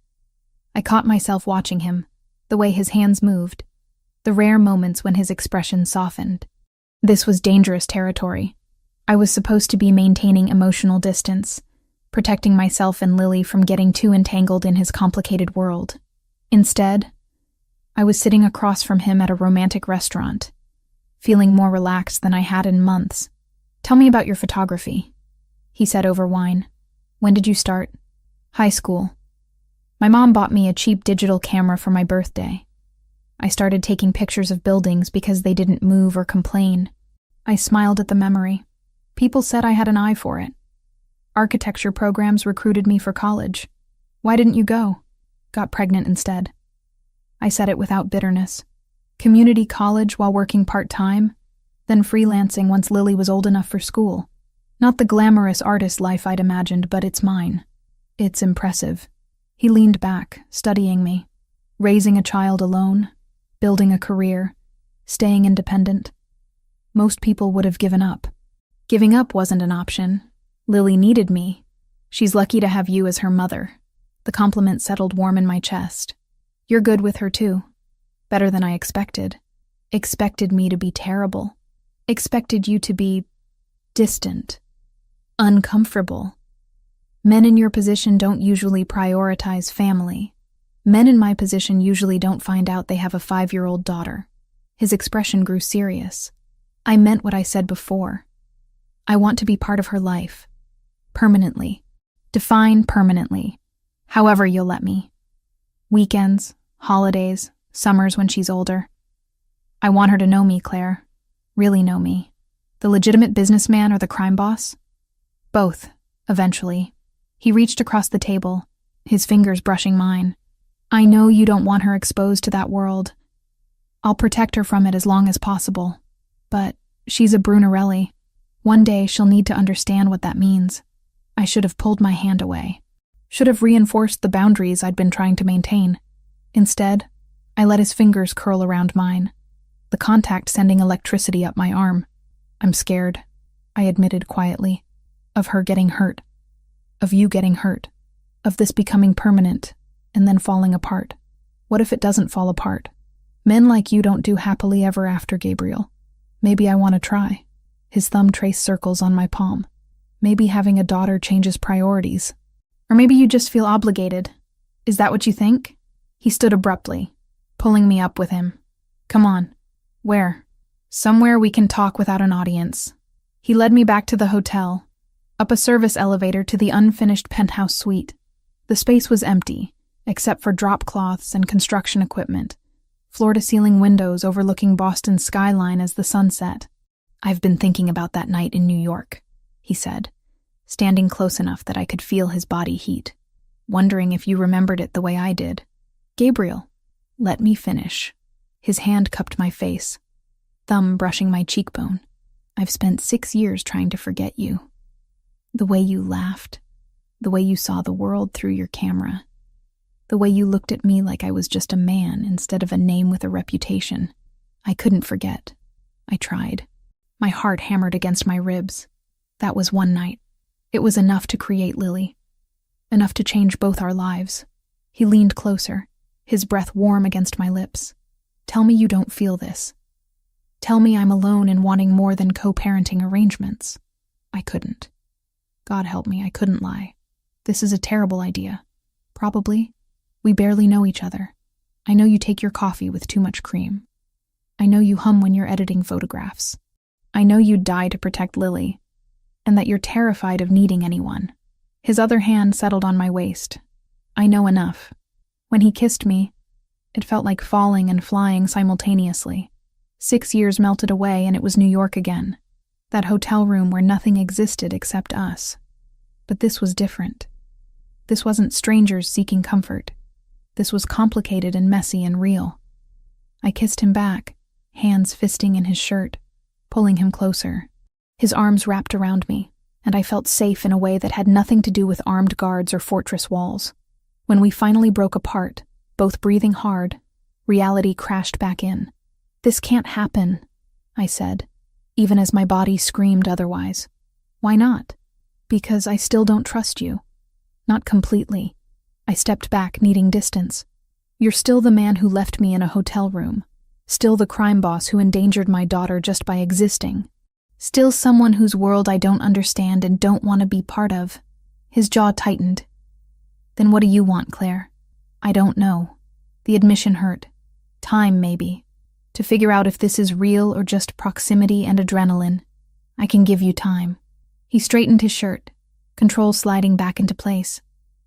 Speaker 1: I caught myself watching him, the way his hands moved, the rare moments when his expression softened. This was dangerous territory. I was supposed to be maintaining emotional distance, protecting myself and Lily from getting too entangled in his complicated world. Instead, I was sitting across from him at a romantic restaurant, feeling more relaxed than I had in months. "Tell me about your photography," he said over wine. "When did you start?" "High school. My mom bought me a cheap digital camera for my birthday. I started taking pictures of buildings because they didn't move or complain." I smiled at the memory. People said I had an eye for it. Architecture programs recruited me for college. "Why didn't you go?" "Got pregnant instead." I said it without bitterness. Community college while working part-time, then freelancing once Lily was old enough for school. Not the glamorous artist life I'd imagined, but it's mine. It's impressive. He leaned back, studying me. Raising a child alone, building a career, staying independent. Most people would have given up. Giving up wasn't an option. Lily needed me. She's lucky to have you as her mother. The compliment settled warm in my chest. You're good with her too. Better than I expected. Expected me to be terrible. Expected you to be distant. Uncomfortable. Men in your position don't usually prioritize family. Men in my position usually don't find out they have a 5-year-old daughter. His expression grew serious. I meant what I said before. I want to be part of her life. Permanently. Define permanently. However you'll let me. Weekends, holidays, summers when she's older. I want her to know me, Claire. Really know me. The legitimate businessman or the crime boss? Both, eventually. He reached across the table, his fingers brushing mine. I know you don't want her exposed to that world. I'll protect her from it as long as possible. But she's a Brunarelli. One day she'll need to understand what that means. I should have pulled my hand away. Should have reinforced the boundaries I'd been trying to maintain. Instead, I let his fingers curl around mine, the contact sending electricity up my arm. I'm scared, I admitted quietly, of her getting hurt, of you getting hurt, of this becoming permanent and then falling apart. What if it doesn't fall apart? Men like you don't do happily ever after, Gabriel. Maybe I want to try. His thumb traced circles on my palm. Maybe having a daughter changes priorities. Or maybe you just feel obligated. Is that what you think? He stood abruptly, pulling me up with him. Come on. Where? Somewhere we can talk without an audience. He led me back to the hotel, up a service elevator to the unfinished penthouse suite. The space was empty, except for drop cloths and construction equipment, floor-to-ceiling windows overlooking Boston's skyline as the sun set. I've been thinking about that night in New York, he said, standing close enough that I could feel his body heat, wondering if you remembered it the way I did. Gabriel, let me finish. His hand cupped my face, thumb brushing my cheekbone. I've spent 6 years trying to forget you. The way you laughed, the way you saw the world through your camera, the way you looked at me like I was just a man instead of a name with a reputation. I couldn't forget. I tried. My heart hammered against my ribs. That was one night. It was enough to create Lily. Enough to change both our lives. He leaned closer, his breath warm against my lips. Tell me you don't feel this. Tell me I'm alone in wanting more than co-parenting arrangements. I couldn't. God help me, I couldn't lie. This is a terrible idea. Probably. We barely know each other. I know you take your coffee with too much cream. I know you hum when you're editing photographs. I know you'd die to protect Lily, and that you're terrified of needing anyone. His other hand settled on my waist. I know enough. When he kissed me, it felt like falling and flying simultaneously. 6 years melted away and it was New York again. That hotel room where nothing existed except us. But this was different. This wasn't strangers seeking comfort. This was complicated and messy and real. I kissed him back, hands fisting in his shirt, pulling him closer. His arms wrapped around me, and I felt safe in a way that had nothing to do with armed guards or fortress walls. When we finally broke apart, both breathing hard, reality crashed back in. This can't happen, I said, even as my body screamed otherwise. Why not? Because I still don't trust you. Not completely. I stepped back, needing distance. You're still the man who left me in a hotel room. Still the crime boss who endangered my daughter just by existing. Still someone whose world I don't understand and don't want to be part of. His jaw tightened. Then what do you want, Claire? I don't know. The admission hurt. Time, maybe. To figure out if this is real or just proximity and adrenaline. I can give you time. He straightened his shirt, control sliding back into place.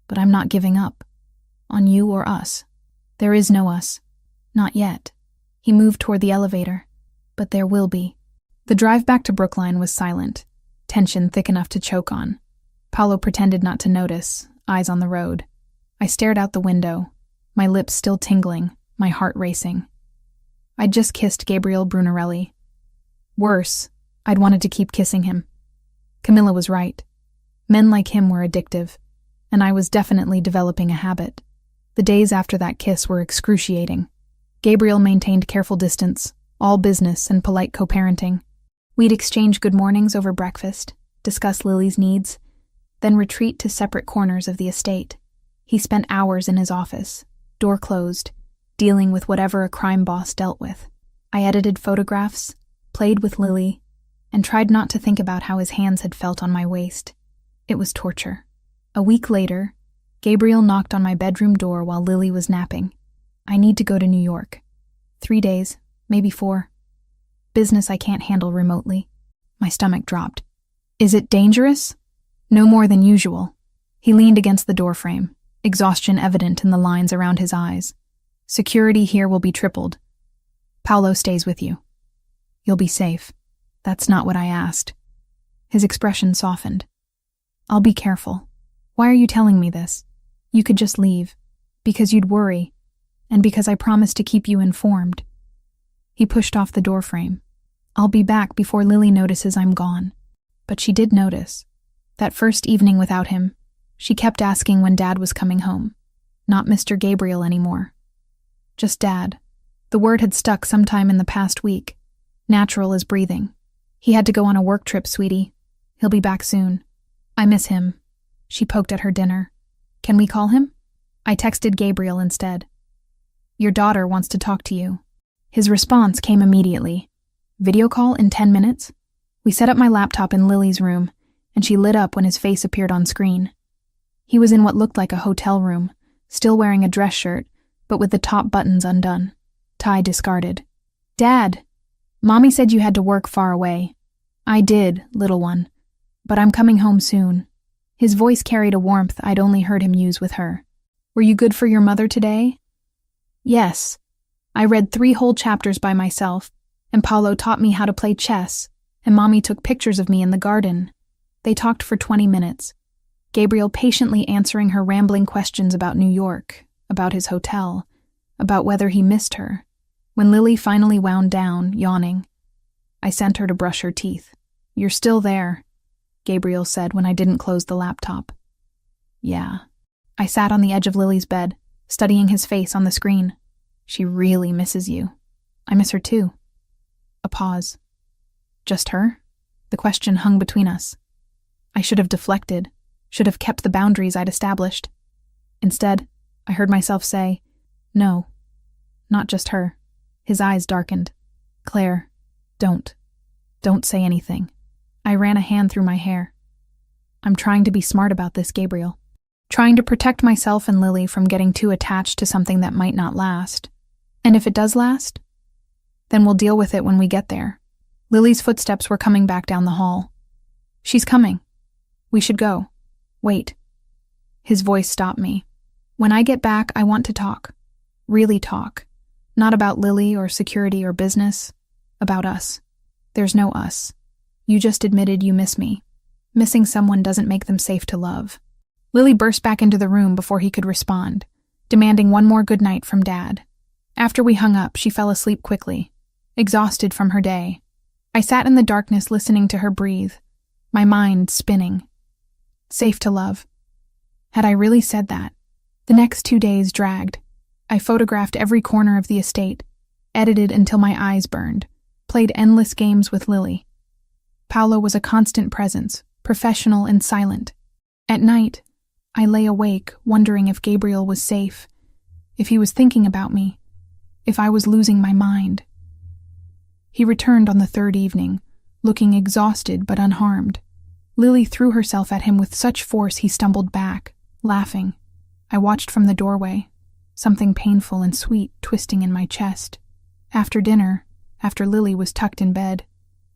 Speaker 1: But I'm not giving up. On you or us. There is no us. Not yet. He moved toward the elevator. But there will be. The drive back to Brookline was silent, tension thick enough to choke on. Paolo pretended not to notice, eyes on the road. I stared out the window, my lips still tingling, my heart racing. I'd just kissed Gabriel Brunarelli. Worse, I'd wanted to keep kissing him. Camilla was right. Men like him were addictive, and I was definitely developing a habit. The days after that kiss were excruciating. Gabriel maintained careful distance, all business and polite co-parenting. We'd exchange good mornings over breakfast, discuss Lily's needs, then retreat to separate corners of the estate. He spent hours in his office, door closed, dealing with whatever a crime boss dealt with. I edited photographs, played with Lily, and tried not to think about how his hands had felt on my waist. It was torture. A week later, Gabriel knocked on my bedroom door while Lily was napping. I need to go to New York. 3 days, maybe 4. Business I can't handle remotely. My stomach dropped. Is it dangerous? No more than usual. He leaned against the doorframe, exhaustion evident in the lines around his eyes. Security here will be tripled. Paolo stays with you. You'll be safe. That's not what I asked. His expression softened. I'll be careful. Why are you telling me this? You could just leave. Because you'd worry. And because I promised to keep you informed. He pushed off the doorframe. I'll be back before Lily notices I'm gone. But she did notice. That first evening without him, she kept asking when Dad was coming home. Not Mr. Gabriel anymore. Just Dad. The word had stuck sometime in the past week. Natural as breathing. He had to go on a work trip, sweetie. He'll be back soon. I miss him. She poked at her dinner. Can we call him? I texted Gabriel instead. Your daughter wants to talk to you. His response came immediately. Video call in 10 minutes? We set up my laptop in Lily's room, and she lit up when his face appeared on screen. He was in what looked like a hotel room, still wearing a dress shirt, but with the top buttons undone. Tie discarded. Dad! Mommy said you had to work far away. I did, little one. But I'm coming home soon. His voice carried a warmth I'd only heard him use with her. Were you good for your mother today? Yes. I read 3 whole chapters by myself, and Paolo taught me how to play chess, and Mommy took pictures of me in the garden. They talked for 20 minutes, Gabriel patiently answering her rambling questions about New York, about his hotel, about whether he missed her. When Lily finally wound down, yawning, I sent her to brush her teeth. You're still there, Gabriel said when I didn't close the laptop. Yeah. I sat on the edge of Lily's bed, studying his face on the screen. She really misses you. I miss her too. A pause. Just her? The question hung between us. I should have deflected, should have kept the boundaries I'd established. Instead, I heard myself say, no, not just her. His eyes darkened. Claire, don't say anything. I ran a hand through my hair. I'm trying to be smart about this, Gabriel. Trying to protect myself and Lily from getting too attached to something that might not last. And if it does last, then we'll deal with it when we get there. Lily's footsteps were coming back down the hall. She's coming. We should go. Wait. His voice stopped me. When I get back, I want to talk. Really talk. Not about Lily or security or business. About us. There's no us. You just admitted you miss me. Missing someone doesn't make them safe to love. Lily burst back into the room before he could respond, demanding one more good night from Dad. After we hung up, she fell asleep quickly, exhausted from her day. I sat in the darkness listening to her breathe, my mind spinning. Safe to love. Had I really said that? The next 2 days dragged. I photographed every corner of the estate, edited until my eyes burned, played endless games with Lily. Paolo was a constant presence, professional and silent. At night, I lay awake, wondering if Gabriel was safe, if he was thinking about me, if I was losing my mind. He returned on the 3rd evening, looking exhausted but unharmed. Lily threw herself at him with such force he stumbled back, laughing. I watched from the doorway, something painful and sweet twisting in my chest. After dinner, after Lily was tucked in bed,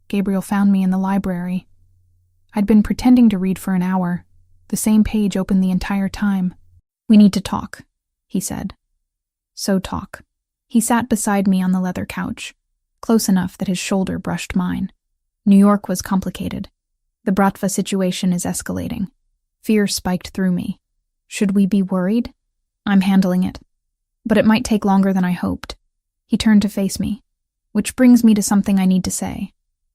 Speaker 1: Gabriel found me in the library. I'd been pretending to read for an hour, the same page open the entire time. "We need to talk," he said. So talk. He sat beside me on the leather couch, close enough that his shoulder brushed mine. New York was complicated. The Bratva situation is escalating. Fear spiked through me. Should we be worried? I'm handling it. But it might take longer than I hoped. He turned to face me. Which brings me to something I need to say.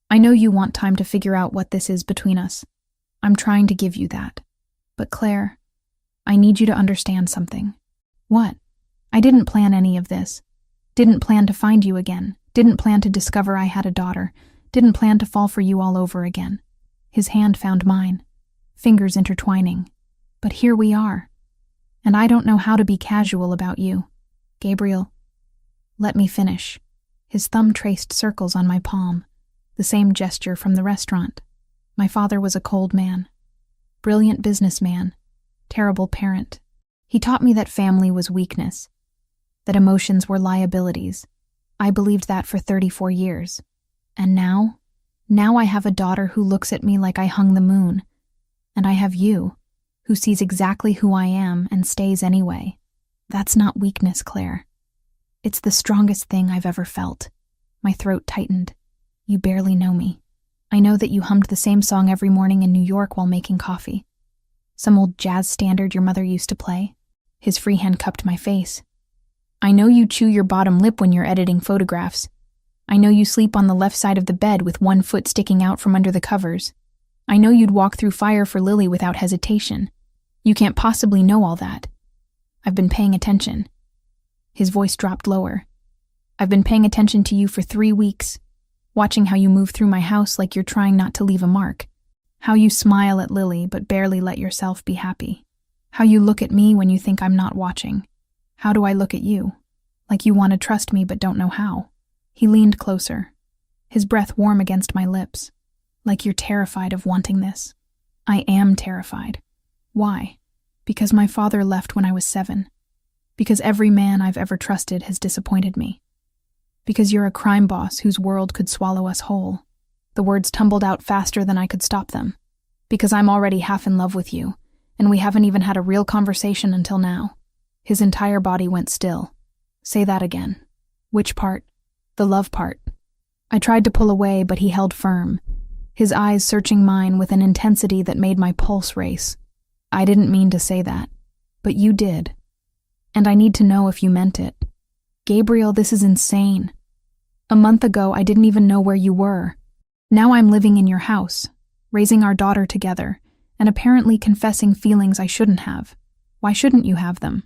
Speaker 1: I know you want time to figure out what this is between us. I'm trying to give you that. But Claire, I need you to understand something. What? I didn't plan any of this. Didn't plan to find you again. Didn't plan to discover I had a daughter. Didn't plan to fall for you all over again. His hand found mine, fingers intertwining. But here we are. And I don't know how to be casual about you. Gabriel, let me finish. His thumb traced circles on my palm, the same gesture from the restaurant. My father was a cold man. Brilliant businessman. Terrible parent. He taught me that family was weakness, that emotions were liabilities. I believed that for 34 years. And now I have a daughter who looks at me like I hung the moon. And I have you, who sees exactly who I am and stays anyway. That's not weakness, Claire. It's the strongest thing I've ever felt. My throat tightened. You barely know me. I know that you hummed the same song every morning in New York while making coffee. Some old jazz standard your mother used to play. His free hand cupped my face. I know you chew your bottom lip when you're editing photographs. I know you sleep on the left side of the bed with one foot sticking out from under the covers. I know you'd walk through fire for Lily without hesitation. You can't possibly know all that. I've been paying attention. His voice dropped lower. I've been paying attention to you for 3 weeks, watching how you move through my house like you're trying not to leave a mark. How you smile at Lily but barely let yourself be happy. How you look at me when you think I'm not watching. How do I look at you? Like you want to trust me but don't know how. He leaned closer, his breath warm against my lips. Like you're terrified of wanting this. I am terrified. Why? Because my father left when I was 7. Because every man I've ever trusted has disappointed me. Because you're a crime boss whose world could swallow us whole. The words tumbled out faster than I could stop them. Because I'm already half in love with you, and we haven't even had a real conversation until now. His entire body went still. Say that again. Which part? The love part. I tried to pull away, but he held firm, his eyes searching mine with an intensity that made my pulse race. I didn't mean to say that, but you did. And I need to know if you meant it. Gabriel, this is insane. A month ago, I didn't even know where you were. Now I'm living in your house, raising our daughter together, and apparently confessing feelings I shouldn't have. Why shouldn't you have them?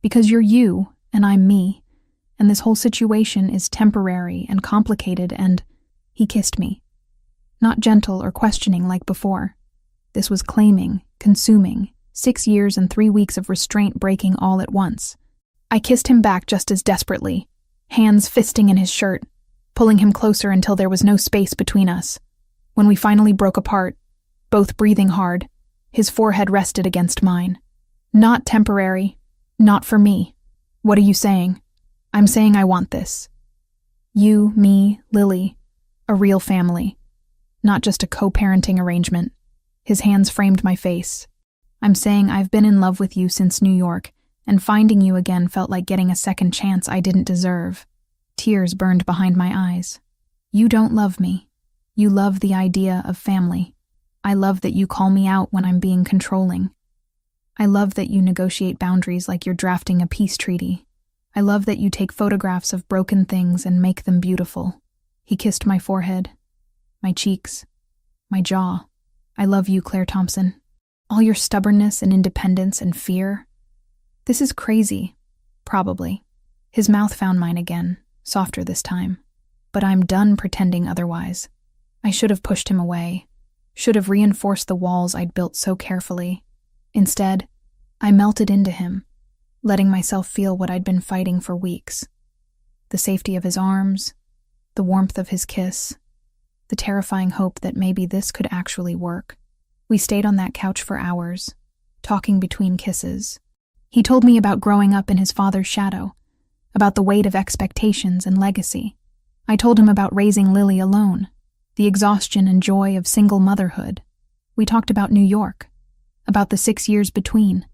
Speaker 1: Because you're you, and I'm me, and this whole situation is temporary and complicated and... He kissed me. Not gentle or questioning like before. This was claiming, consuming, 6 years and 3 weeks of restraint breaking all at once. I kissed him back just as desperately, hands fisting in his shirt, pulling him closer until there was no space between us. When we finally broke apart, both breathing hard, his forehead rested against mine. Not temporary. Not for me. What are you saying? I'm saying I want this. You, me, Lily. A real family. Not just a co-parenting arrangement. His hands framed my face. I'm saying I've been in love with you since New York, and finding you again felt like getting a second chance I didn't deserve. Tears burned behind my eyes. You don't love me. You love the idea of family. I love that you call me out when I'm being controlling. I love that you negotiate boundaries like you're drafting a peace treaty. I love that you take photographs of broken things and make them beautiful. He kissed my forehead, my cheeks, my jaw. I love you, Claire Thompson. All your stubbornness and independence and fear. This is crazy. Probably. His mouth found mine again, softer this time. But I'm done pretending otherwise. I should have pushed him away. Should have reinforced the walls I'd built so carefully. Instead, I melted into him, letting myself feel what I'd been fighting for weeks. The safety of his arms, the warmth of his kiss, the terrifying hope that maybe this could actually work. We stayed on that couch for hours, talking between kisses. He told me about growing up in his father's shadow, about the weight of expectations and legacy. I told him about raising Lily alone, the exhaustion and joy of single motherhood. We talked about New York, about the 6 years between,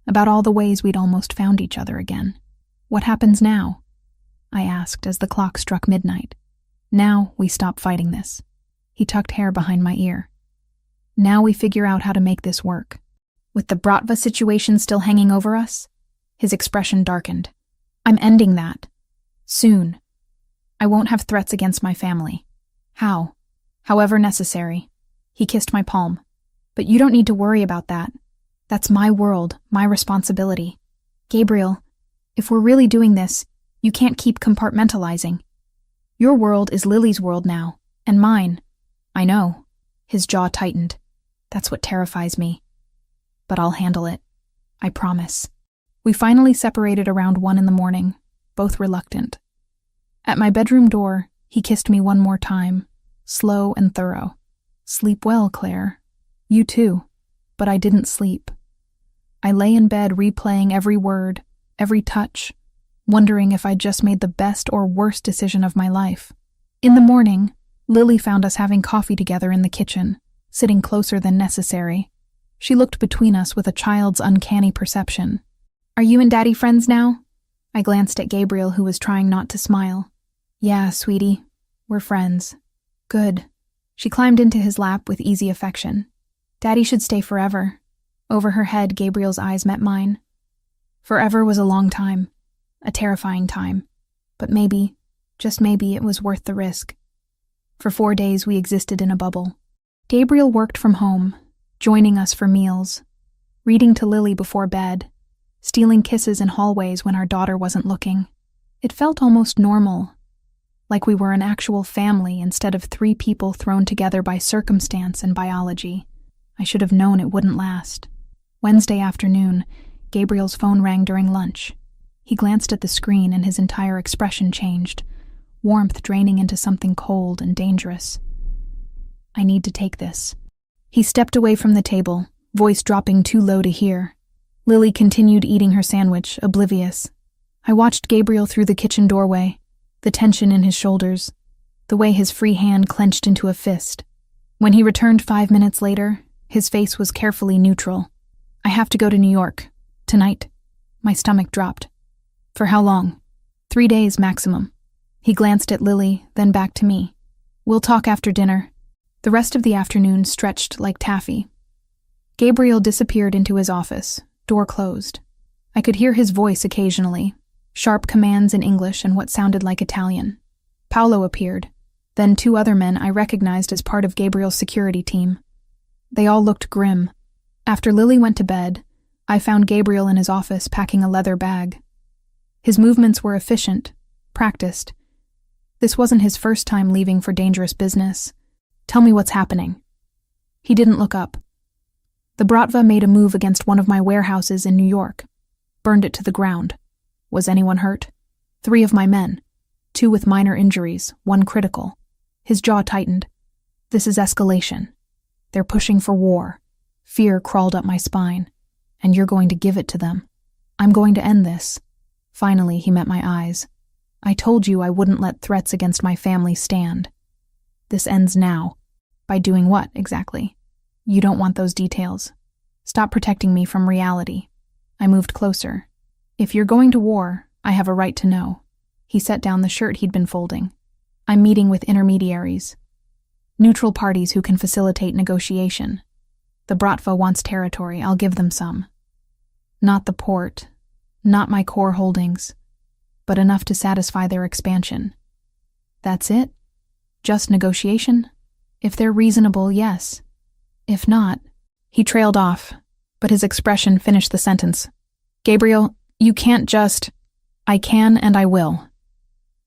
Speaker 1: about all the ways we'd almost found each other again. What happens now? I asked as the clock struck midnight. Now we stop fighting this. He tucked hair behind my ear. Now we figure out how to make this work. With the Bratva situation still hanging over us, his expression darkened. I'm ending that. Soon. I won't have threats against my family. How? However necessary. He kissed my palm. But you don't need to worry about that. That's my world, my responsibility. Gabriel, if we're really doing this, you can't keep compartmentalizing. Your world is Lily's world now, and mine. I know. His jaw tightened. That's what terrifies me. But I'll handle it. I promise. We finally separated around 1 a.m, both reluctant. At my bedroom door, he kissed me one more time, slow and thorough. Sleep well, Claire. You too. But I didn't sleep. I lay in bed replaying every word, every touch, wondering if I'd just made the best or worst decision of my life. In the morning, Lily found us having coffee together in the kitchen, sitting closer than necessary. She looked between us with a child's uncanny perception. Are you and Daddy friends now? I glanced at Gabriel, who was trying not to smile. Yeah, sweetie. We're friends. Good. She climbed into his lap with easy affection. Daddy should stay forever. Over her head, Gabriel's eyes met mine. Forever was a long time. A terrifying time. But maybe, just maybe, it was worth the risk. For 4 days, we existed in a bubble. Gabriel worked from home, joining us for meals, reading to Lily before bed, stealing kisses in hallways when our daughter wasn't looking. It felt almost normal, like we were an actual family instead of 3 people thrown together by circumstance and biology. I should have known it wouldn't last. Wednesday afternoon, Gabriel's phone rang during lunch. He glanced at the screen and his entire expression changed, warmth draining into something cold and dangerous. I need to take this. He stepped away from the table, voice dropping too low to hear. Lily continued eating her sandwich, oblivious. I watched Gabriel through the kitchen doorway, the tension in his shoulders, the way his free hand clenched into a fist. When he returned 5 minutes later, his face was carefully neutral. I have to go to New York. Tonight. My stomach dropped. For how long? 3 days maximum. He glanced at Lily, then back to me. We'll talk after dinner. The rest of the afternoon stretched like taffy. Gabriel disappeared into his office, door closed. I could hear his voice occasionally, sharp commands in English and what sounded like Italian. Paolo appeared, then 2 other men I recognized as part of Gabriel's security team. They all looked grim. After Lily went to bed, I found Gabriel in his office packing a leather bag. His movements were efficient, practiced. This wasn't his first time leaving for dangerous business. Tell me what's happening. He didn't look up. The Bratva made a move against one of my warehouses in New York. Burned it to the ground. Was anyone hurt? 3 of my men. 2 with minor injuries, 1 critical. His jaw tightened. This is escalation. They're pushing for war. Fear crawled up my spine. And you're going to give it to them. I'm going to end this. Finally, he met my eyes. I told you I wouldn't let threats against my family stand. This ends now. By doing what, exactly? You don't want those details. Stop protecting me from reality. I moved closer. If you're going to war, I have a right to know. He set down the shirt he'd been folding. I'm meeting with intermediaries. Neutral parties who can facilitate negotiation. The Bratva wants territory, I'll give them some. Not the port, not my core holdings, but enough to satisfy their expansion. That's it? Just negotiation? If they're reasonable, yes. If not, he trailed off, but his expression finished the sentence. Gabriel, you can't just... I can and I will.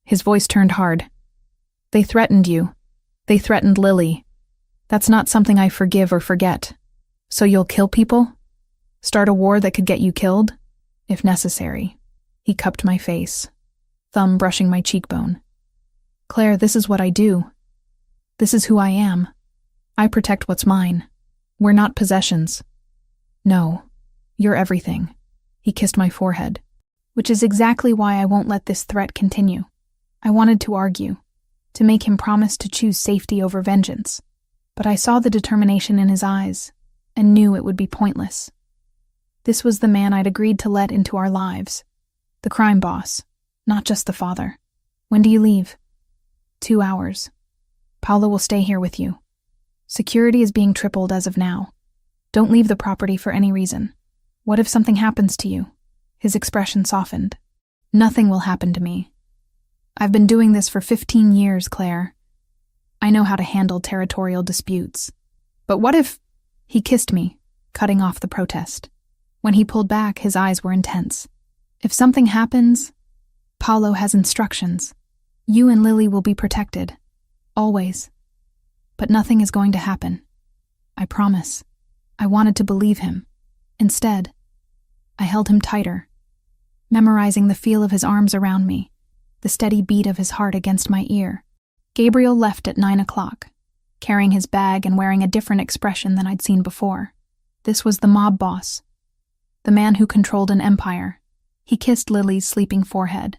Speaker 1: His voice turned hard. They threatened you. They threatened Lily. That's not something I forgive or forget. So you'll kill people? Start a war that could get you killed? If necessary. He cupped my face, thumb brushing my cheekbone. Claire, this is what I do. This is who I am. I protect what's mine. We're not possessions. No, you're everything. He kissed my forehead, which is exactly why I won't let this threat continue. I wanted to argue, to make him promise to choose safety over vengeance, but I saw the determination in his eyes and knew it would be pointless. This was the man I'd agreed to let into our lives, the crime boss, not just the father. When do you leave? 2 hours. Paolo will stay here with you. Security is being tripled as of now. Don't leave the property for any reason. What if something happens to you? His expression softened. Nothing will happen to me. I've been doing this for 15 years, Claire. I know how to handle territorial disputes. But what if... He kissed me, cutting off the protest. When he pulled back, his eyes were intense. If something happens, Paolo has instructions. You and Lily will be protected. Always. But nothing is going to happen. I promise. I wanted to believe him. Instead, I held him tighter, memorizing the feel of his arms around me, the steady beat of his heart against my ear. Gabriel left at 9 o'clock, carrying his bag and wearing a different expression than I'd seen before. This was the mob boss, the man who controlled an empire. He kissed Lily's sleeping forehead,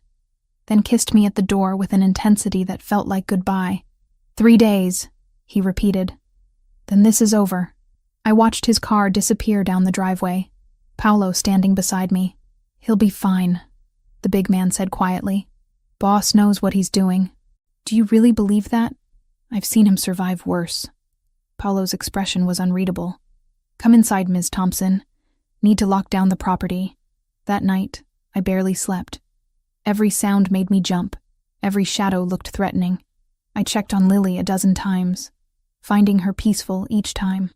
Speaker 1: then kissed me at the door with an intensity that felt like goodbye. 3 days, he repeated. Then this is over. I watched his car disappear down the driveway, Paolo standing beside me. He'll be fine, the big man said quietly. Boss knows what he's doing. Do you really believe that? I've seen him survive worse. Paolo's expression was unreadable. Come inside, Ms. Thompson. Need to lock down the property. That night, I barely slept. Every sound made me jump. Every shadow looked threatening. I checked on Lily a dozen times, finding her peaceful each time.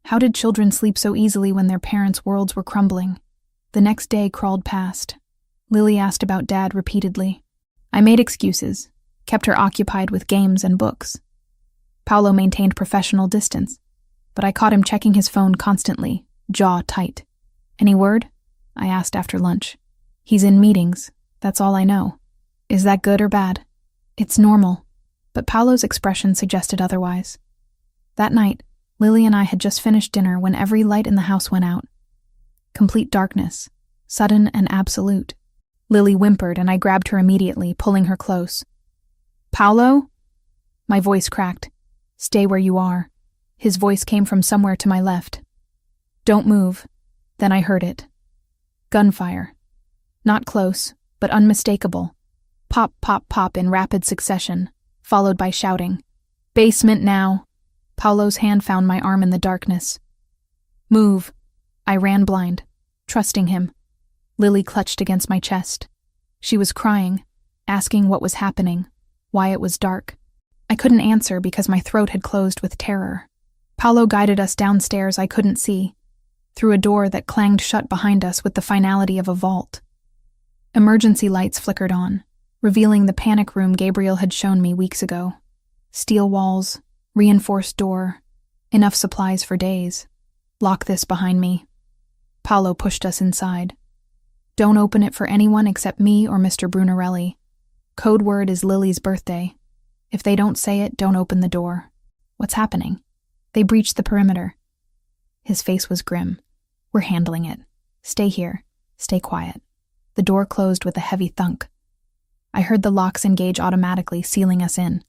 Speaker 1: How did children sleep so easily when their parents' worlds were crumbling? The next day crawled past. Lily asked about Dad repeatedly. I made excuses, kept her occupied with games and books. Paolo maintained professional distance, but I caught him checking his phone constantly, jaw tight. Any word? I asked after lunch. He's in meetings, that's all I know. Is that good or bad? It's normal, but Paolo's expression suggested otherwise. That night, Lily and I had just finished dinner when every light in the house went out. Complete darkness, sudden and absolute. Lily whimpered and I grabbed her immediately, pulling her close. Paolo? My voice cracked. Stay where you are. His voice came from somewhere to my left. Don't move. Then I heard it. Gunfire. Not close, but unmistakable. Pop, pop, pop in rapid succession, followed by shouting. Basement now. Paolo's hand found my arm in the darkness. Move. I ran blind, trusting him. Lily clutched against my chest. She was crying, asking what was happening, why it was dark. I couldn't answer because my throat had closed with terror. Paolo guided us downstairs I couldn't see, through a door that clanged shut behind us with the finality of a vault. Emergency lights flickered on, revealing the panic room Gabriel had shown me weeks ago. Steel walls, reinforced door, enough supplies for days. Lock this behind me. Paolo pushed us inside. Don't open it for anyone except me or Mr. Brunarelli. Code word is Lily's birthday. If they don't say it, don't open the door. What's happening? They breached the perimeter. His face was grim. We're handling it. Stay here. Stay quiet. The door closed with a heavy thunk. I heard the locks engage automatically, sealing us in.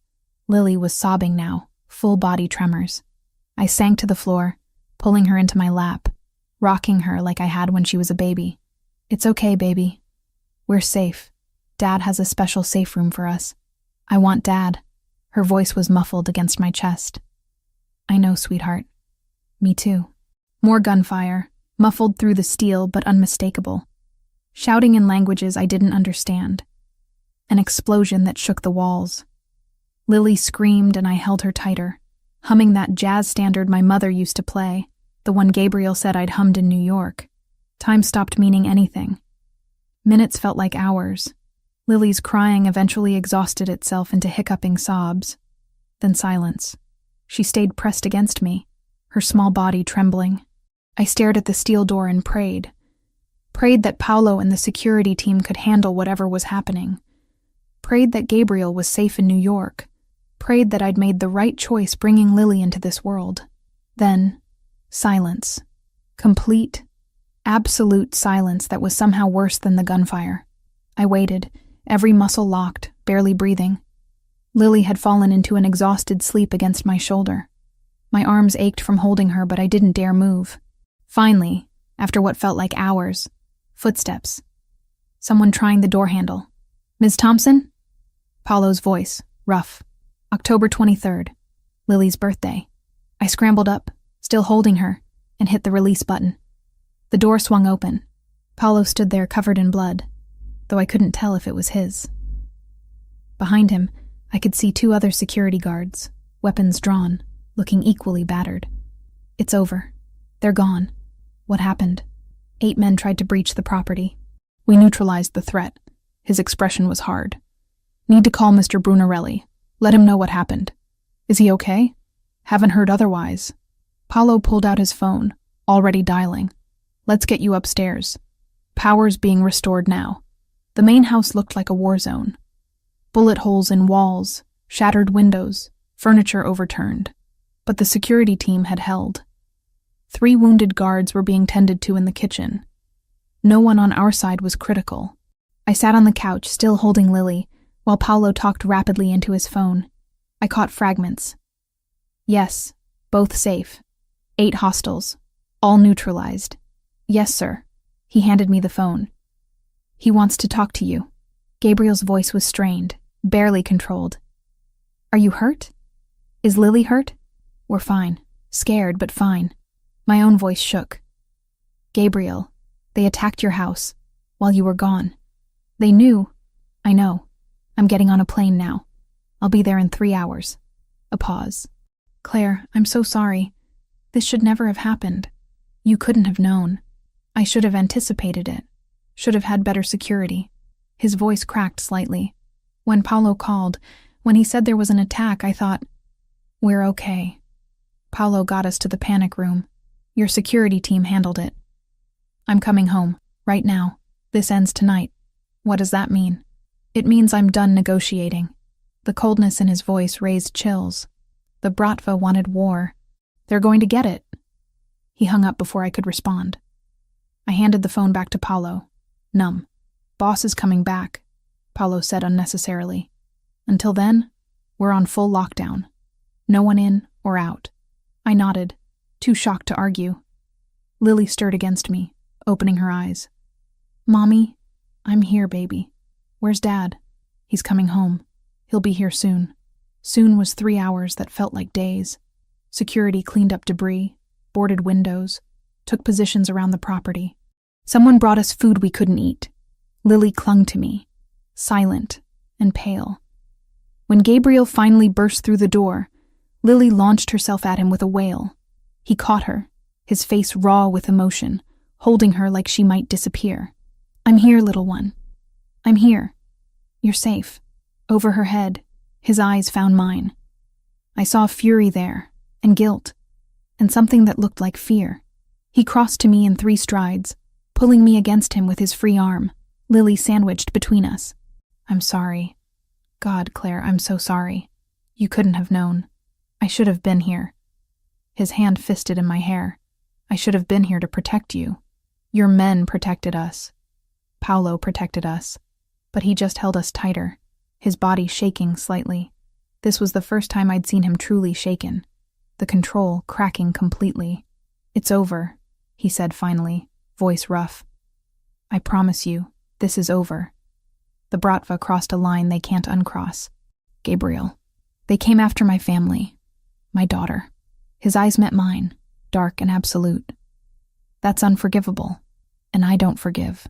Speaker 1: Lily was sobbing now, full body tremors. I sank to the floor, pulling her into my lap, rocking her like I had when she was a baby. It's okay, baby. We're safe. Dad has a special safe room for us. I want Dad. Her voice was muffled against my chest. I know, sweetheart. Me too. More gunfire, muffled through the steel but unmistakable. Shouting in languages I didn't understand. An explosion that shook the walls. Lily screamed and I held her tighter, humming that jazz standard my mother used to play, the one Gabriel said I'd hummed in New York. Time stopped meaning anything. Minutes felt like hours. Lily's crying eventually exhausted itself into hiccuping sobs. Then silence. She stayed pressed against me, her small body trembling. I stared at the steel door and prayed. Prayed that Paolo and the security team could handle whatever was happening. Prayed that Gabriel was safe in New York. prayed that I'd made the right choice bringing Lily into this world. Then, silence. Complete, absolute silence that was somehow worse than the gunfire. I waited, every muscle locked, barely breathing. Lily had fallen into an exhausted sleep against my shoulder. My arms ached from holding her, but I didn't dare move. Finally, after what felt like hours, footsteps. Someone trying the door handle. "Ms. Thompson?" Paulo's voice, rough. October 23rd, Lily's birthday. I scrambled up, still holding her, and hit the release button. The door swung open. Paulo stood there covered in blood, though I couldn't tell if it was his. Behind him, I could see 2 other security guards, weapons drawn, looking equally battered. It's over. They're gone. What happened? 8 men tried to breach the property. We neutralized the threat. His expression was hard. "Need to call Mr. Brunarelli. Let him know what happened." "Is he okay?" "Haven't heard otherwise." Paulo pulled out his phone, already dialing. "Let's get you upstairs. Power's being restored now." The main house looked like a war zone. Bullet holes in walls, shattered windows, furniture overturned. But the security team had held. 3 wounded guards were being tended to in the kitchen. No one on our side was critical. I sat on the couch, still holding Lily, while Paulo talked rapidly into his phone. I caught fragments. "Yes, both safe. 8 hostiles. All neutralized." "Yes, sir." He handed me the phone. "He wants to talk to you." Gabriel's voice was strained, barely controlled. "Are you hurt? Is Lily hurt?" "We're fine. Scared, but fine." My own voice shook. "Gabriel, they attacked your house while you were gone. They knew." "I know. I'm getting on a plane now. I'll be there in 3 hours. A pause. "Claire, I'm so sorry. This should never have happened. You couldn't have known. I should have anticipated it. Should have had better security." His voice cracked slightly. When Paulo called, when he said there was an attack, I thought, "We're okay. Paulo got us to the panic room. Your security team handled it. I'm coming home, right now. This ends tonight." "What does that mean?" "It means I'm done negotiating." The coldness in his voice raised chills. The Bratva wanted war. They're going to get it. He hung up before I could respond. I handed the phone back to Paulo. Numb. "Boss is coming back," Paulo said unnecessarily. "Until then, we're on full lockdown. No one in or out." I nodded, too shocked to argue. Lily stirred against me, opening her eyes. "Mommy, I'm here, baby. Where's Dad?" "He's coming home. He'll be here soon." Soon was 3 hours that felt like days. Security cleaned up debris, boarded windows, took positions around the property. Someone brought us food we couldn't eat. Lily clung to me, silent and pale. When Gabriel finally burst through the door, Lily launched herself at him with a wail. He caught her, his face raw with emotion, holding her like she might disappear. "I'm here, little one. I'm here. You're safe." Over her head, his eyes found mine. I saw fury there, and guilt, and something that looked like fear. He crossed to me in 3 strides, pulling me against him with his free arm, Lily sandwiched between us. "I'm sorry. God, Claire, I'm so sorry. You couldn't have known. I should have been here." His hand fisted in my hair. "I should have been here to protect you. Your men protected us. Paulo protected us. But he just held us tighter, his body shaking slightly. This was the first time I'd seen him truly shaken, the control cracking completely. "It's over," he said finally, voice rough. "I promise you, this is over." The Bratva crossed a line they can't uncross. "Gabriel, they came after my family, my daughter." His eyes met mine, dark and absolute. "That's unforgivable, and I don't forgive."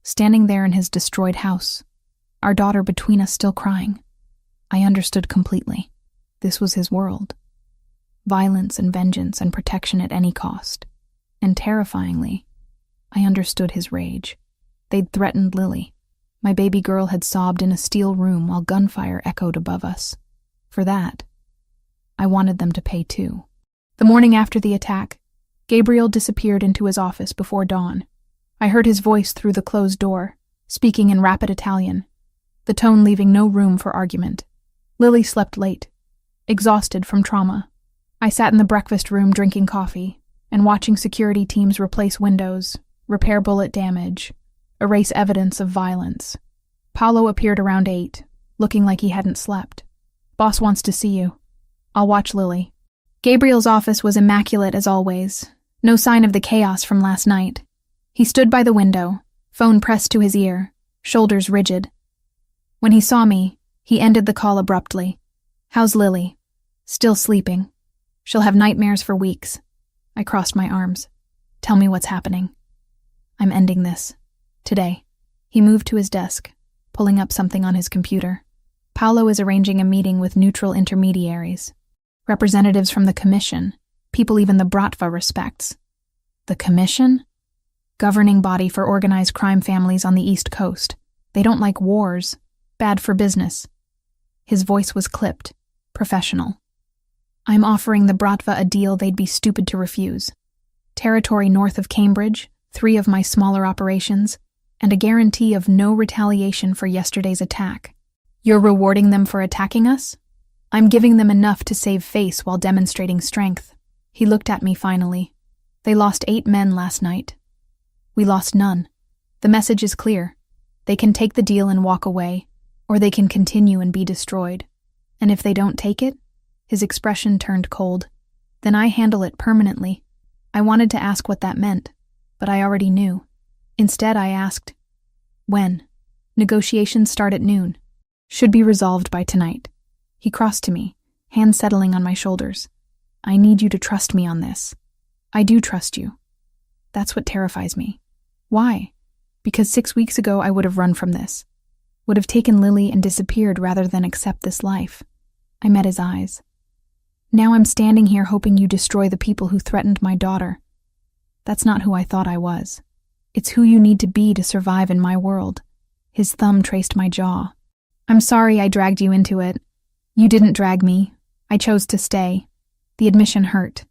Speaker 1: Standing there in his destroyed house, our daughter between us still crying, I understood completely. This was his world. Violence and vengeance and protection at any cost. And terrifyingly, I understood his rage. They'd threatened Lily. My baby girl had sobbed in a steel room while gunfire echoed above us. For that, I wanted them to pay too. The morning after the attack, Gabriel disappeared into his office before dawn. I heard his voice through the closed door, speaking in rapid Italian, the tone leaving no room for argument. Lily slept late, exhausted from trauma. I sat in the breakfast room drinking coffee and watching security teams replace windows, repair bullet damage, erase evidence of violence. Paolo appeared around 8, looking like he hadn't slept. "Boss wants to see you. I'll watch Lily." Gabriel's office was immaculate as always. No sign of the chaos from last night. He stood by the window, phone pressed to his ear, shoulders rigid. When he saw me, he ended the call abruptly. "How's Lily?" "Still sleeping. She'll have nightmares for weeks." I crossed my arms. "Tell me what's happening." "I'm ending this. Today." He moved to his desk, pulling up something on his computer. "Paolo is arranging a meeting with neutral intermediaries. Representatives from the Commission, people even the Bratva respects." "The Commission?" "Governing body for organized crime families on the East Coast. They don't like wars. Bad for business." His voice was clipped, professional. "I'm offering the Bratva a deal they'd be stupid to refuse. Territory north of Cambridge, 3 of my smaller operations, and a guarantee of no retaliation for yesterday's attack." "You're rewarding them for attacking us?" "I'm giving them enough to save face while demonstrating strength." He looked at me finally. "They lost 8 men last night. We lost none. The message is clear. They can take the deal and walk away, or they can continue and be destroyed. And if they don't take it," his expression turned cold, "then I handle it permanently." I wanted to ask what that meant, but I already knew. Instead, I asked, "When?" "Negotiations start at noon. Should be resolved by tonight." He crossed to me, hands settling on my shoulders. "I need you to trust me on this." "I do trust you." That's what terrifies me. Why? Because 6 weeks ago I would have run from this. Would have taken Lily and disappeared rather than accept this life. I met his eyes. "Now I'm standing here hoping you destroy the people who threatened my daughter. That's not who I thought I was. It's who you need to be to survive in my world." His thumb traced my jaw. "I'm sorry I dragged you into it. You didn't drag me. I chose to stay. The admission hurt.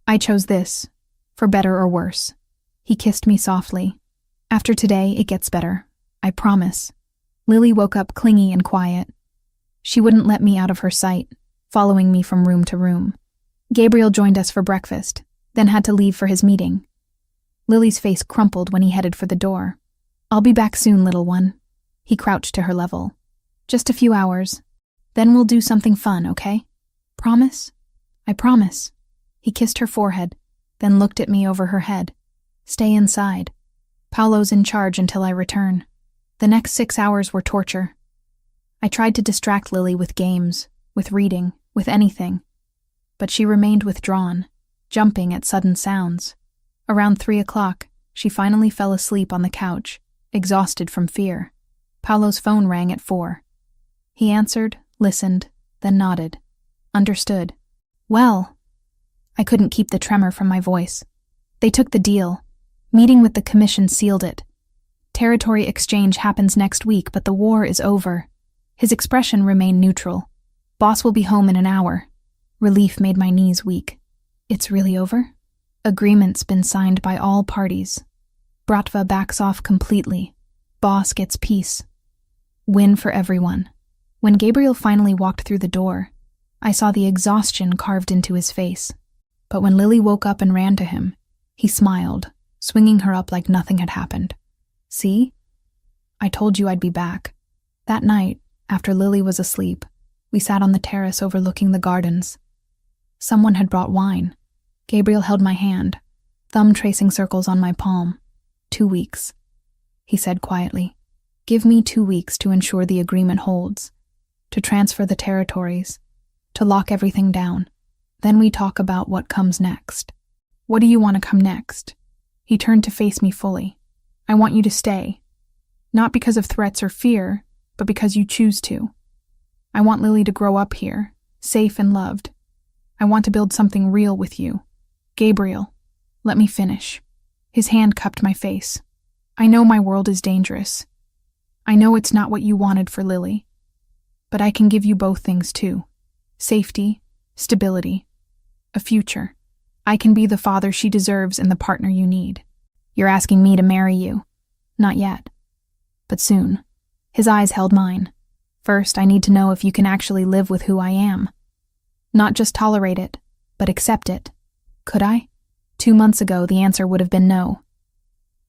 Speaker 1: I chose this, for better or worse." He kissed me softly. "After today, it gets better. I promise." Lily woke up clingy and quiet. She wouldn't let me out of her sight, following me from room to room. Gabriel joined us for breakfast, then had to leave for his meeting. Lily's face crumpled when he headed for the door. "I'll be back soon, little one." He crouched to her level. "Just a few hours. Then we'll do something fun, okay? Promise?" "I promise." He kissed her forehead, then looked at me over her head. "Stay inside. Paolo's in charge until I return." The next 6 hours were torture. I tried to distract Lily with games, with reading, with anything. But she remained withdrawn, jumping at sudden sounds. Around 3 o'clock, she finally fell asleep on the couch, exhausted from fear. Paolo's phone rang at 4. He answered, listened, then nodded. Understood. "Well." I couldn't keep the tremor from my voice. "They took the deal. Meeting with the Commission sealed it. Territory exchange happens next week, but the war is over." His expression remained neutral. "Boss will be home in an hour." Relief made my knees weak. "It's really over?" "Agreement's been signed by all parties. Bratva backs off completely. Boss gets peace. Win for everyone." When Gabriel finally walked through the door, I saw the exhaustion carved into his face. But when Lily woke up and ran to him, he smiled, swinging her up like nothing had happened. "See? I told you I'd be back." That night, after Lily was asleep, we sat on the terrace overlooking the gardens. Someone had brought wine. Gabriel held my hand, thumb tracing circles on my palm. 2 weeks, he said quietly. "Give me 2 weeks to ensure the agreement holds, to transfer the territories, to lock everything down. Then we talk about what comes next." "What do you want to come next?" He turned to face me fully. "I want you to stay. Not because of threats or fear, but because you choose to. I want Lily to grow up here, safe and loved. I want to build something real with you. Gabriel, let me finish." His hand cupped my face. "I know my world is dangerous. I know it's not what you wanted for Lily. But I can give you both things too. Safety, stability, a future. I can be the father she deserves and the partner you need." "You're asking me to marry you?" "Not yet. But soon." His eyes held mine. "First, I need to know if you can actually live with who I am." Not just tolerate it, but accept it. Could I? 2 months ago, the answer would have been no.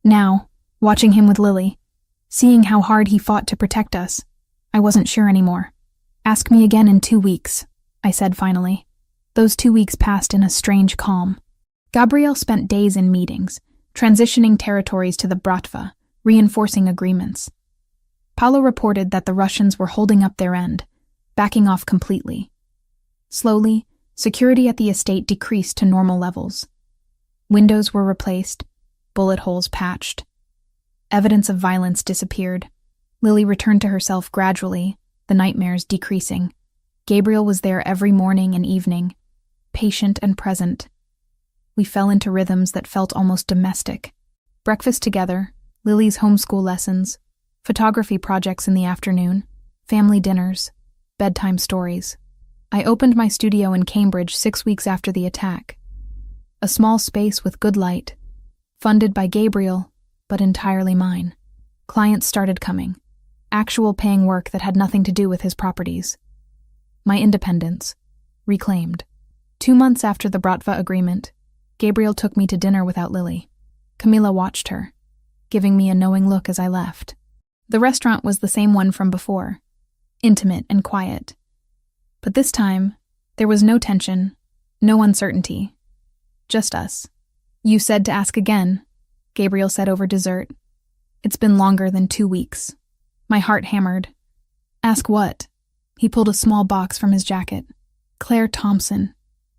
Speaker 1: Now, watching him with Lily, seeing how hard he fought to protect us, I wasn't sure anymore. Ask me again in 2 weeks, I said finally. Those 2 weeks passed in a strange calm. Gabriel spent days in meetings, transitioning territories to the Bratva, reinforcing agreements. Paolo reported that the Russians were holding up their end, backing off completely. Slowly, security at the estate decreased to normal levels. Windows were replaced, bullet holes patched. Evidence of violence disappeared. Lily returned to herself gradually, the nightmares decreasing. Gabriel was there every morning and evening, patient and present. We fell into rhythms that felt almost domestic. Breakfast together, Lily's homeschool lessons, photography projects in the afternoon, family dinners, bedtime stories. I opened my studio in Cambridge 6 weeks after the attack. A small space with good light, funded by Gabriel, but entirely mine. Clients started coming, actual paying work that had nothing to do with his properties. My independence, reclaimed. 2 months after the Bratva agreement, Gabriel took me to dinner without Lily. Camilla watched her, giving me a knowing look as I left. The restaurant was the same one from before, intimate and quiet. But this time, there was no tension, no uncertainty. Just us. You said to ask again, Gabriel said over dessert. It's been longer than 2 weeks. My heart hammered. Ask what? He pulled a small box from his jacket. Claire Thompson.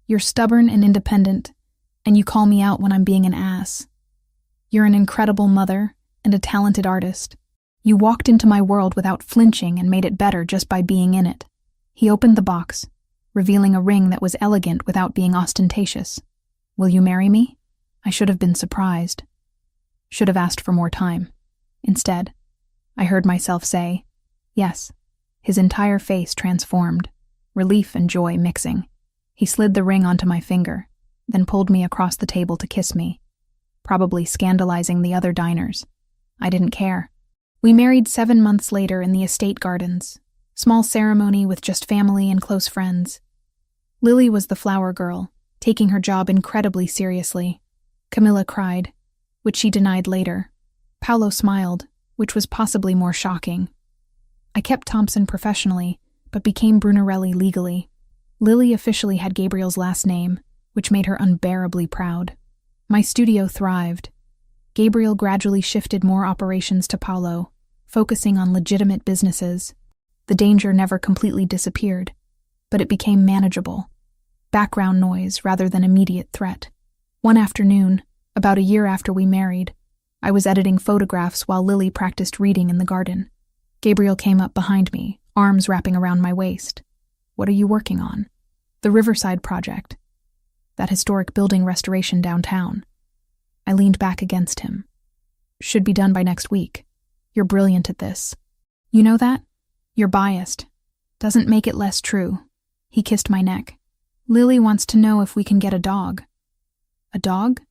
Speaker 1: You're stubborn and independent, and you call me out when I'm being an ass. You're an incredible mother and a talented artist. You walked into my world without flinching and made it better just by being in it. He opened the box, revealing a ring that was elegant without being ostentatious. Will you marry me? I should have been surprised. Should have asked for more time. Instead, I heard myself say, yes. His entire face transformed, relief and joy mixing. He slid the ring onto my finger, then pulled me across the table to kiss me, probably scandalizing the other diners. I didn't care. We married 7 months later in the estate gardens, small ceremony with just family and close friends. Lily was the flower girl, taking her job incredibly seriously. Camilla cried, which she denied later. Paolo smiled, which was possibly more shocking. I kept Thompson professionally, but became Brunarelli legally. Lily officially had Gabriel's last name, which made her unbearably proud. My studio thrived. Gabriel gradually shifted more operations to Paolo, focusing on legitimate businesses. The danger never completely disappeared, but it became manageable. Background noise rather than immediate threat. One afternoon, about a year after we married, I was editing photographs while Lily practiced reading in the garden. Gabriel came up behind me, arms wrapping around my waist. What are you working on? The Riverside project. That historic building restoration downtown. I leaned back against him. Should be done by next week. You're brilliant at this. You know that? You're biased. Doesn't make it less true. He kissed my neck. Lily wants to know if we can get a dog. A dog?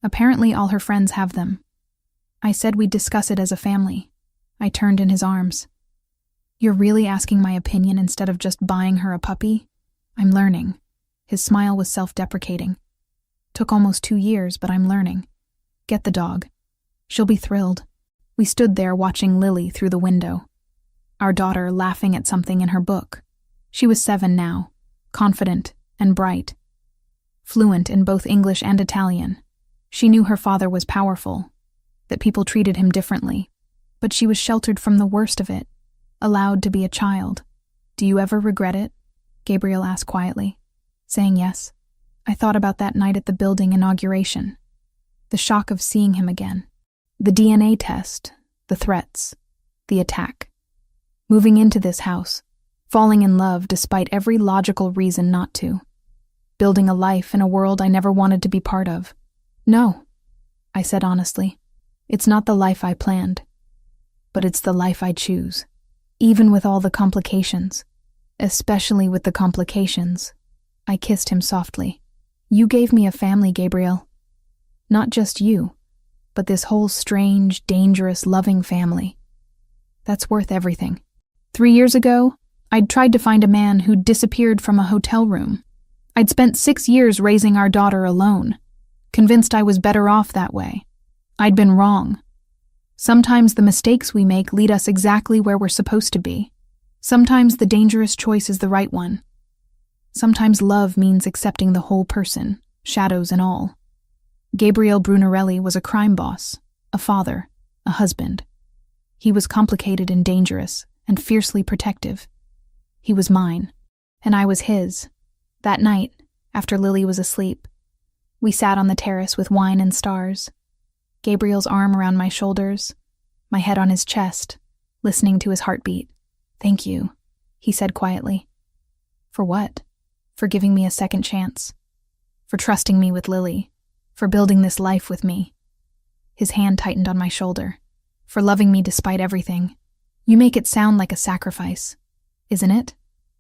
Speaker 1: Apparently all her friends have them. I said we'd discuss it as a family. I turned in his arms. You're really asking my opinion instead of just buying her a puppy? I'm learning. His smile was self-deprecating. Took almost 2 years, but I'm learning. Get the dog. She'll be thrilled. We stood there watching Lily through the window. Our daughter laughing at something in her book. She was 7 now, confident and bright. Fluent in both English and Italian. She knew her father was powerful, that people treated him differently. But she was sheltered from the worst of it, allowed to be a child. Do you ever regret it? Gabriel asked quietly, saying yes. I thought about that night at the building inauguration. The shock of seeing him again. The DNA test, the threats, the attack. Moving into this house, falling in love despite every logical reason not to. Building a life in a world I never wanted to be part of. No, I said honestly. It's not the life I planned. But it's the life I choose, even with all the complications. Especially with the complications. I kissed him softly. You gave me a family, Gabriel. Not just you, but this whole strange, dangerous, loving family. That's worth everything. 3 years ago, I'd tried to find a man who'd disappeared from a hotel room, I'd spent 6 years raising our daughter alone, convinced I was better off that way. I'd been wrong. Sometimes the mistakes we make lead us exactly where we're supposed to be. Sometimes the dangerous choice is the right one. Sometimes love means accepting the whole person, shadows and all. Gabriel Brunarelli was a crime boss, a father, a husband. He was complicated and dangerous, and fiercely protective. He was mine, and I was his. That night, after Lily was asleep, we sat on the terrace with wine and stars. Gabriel's arm around my shoulders, my head on his chest, listening to his heartbeat. "Thank you," he said quietly. "For what?" "For giving me a second chance. For trusting me with Lily. For building this life with me." His hand tightened on my shoulder. "For loving me despite everything. You make it sound like a sacrifice, isn't it?"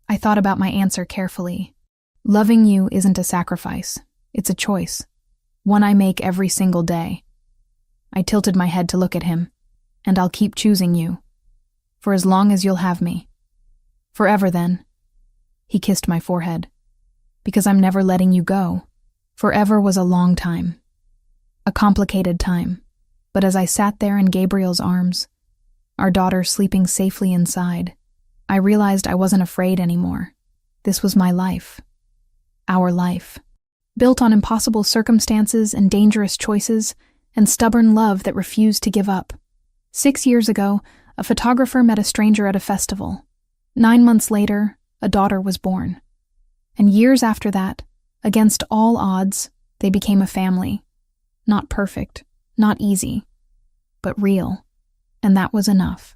Speaker 1: I thought about my answer carefully. Loving you isn't a sacrifice. It's a choice. One I make every single day. I tilted my head to look at him. "And I'll keep choosing you. For as long as you'll have me. Forever then." He kissed my forehead. "Because I'm never letting you go." Forever was a long time. A complicated time. But as I sat there in Gabriel's arms, our daughter sleeping safely inside, I realized I wasn't afraid anymore. This was my life. Our life. Built on impossible circumstances and dangerous choices, and stubborn love that refused to give up. 6 years ago, a photographer met a stranger at a festival. 9 months later, a daughter was born. And years after that, against all odds, they became a family. Not perfect, not easy, but real. And that was enough.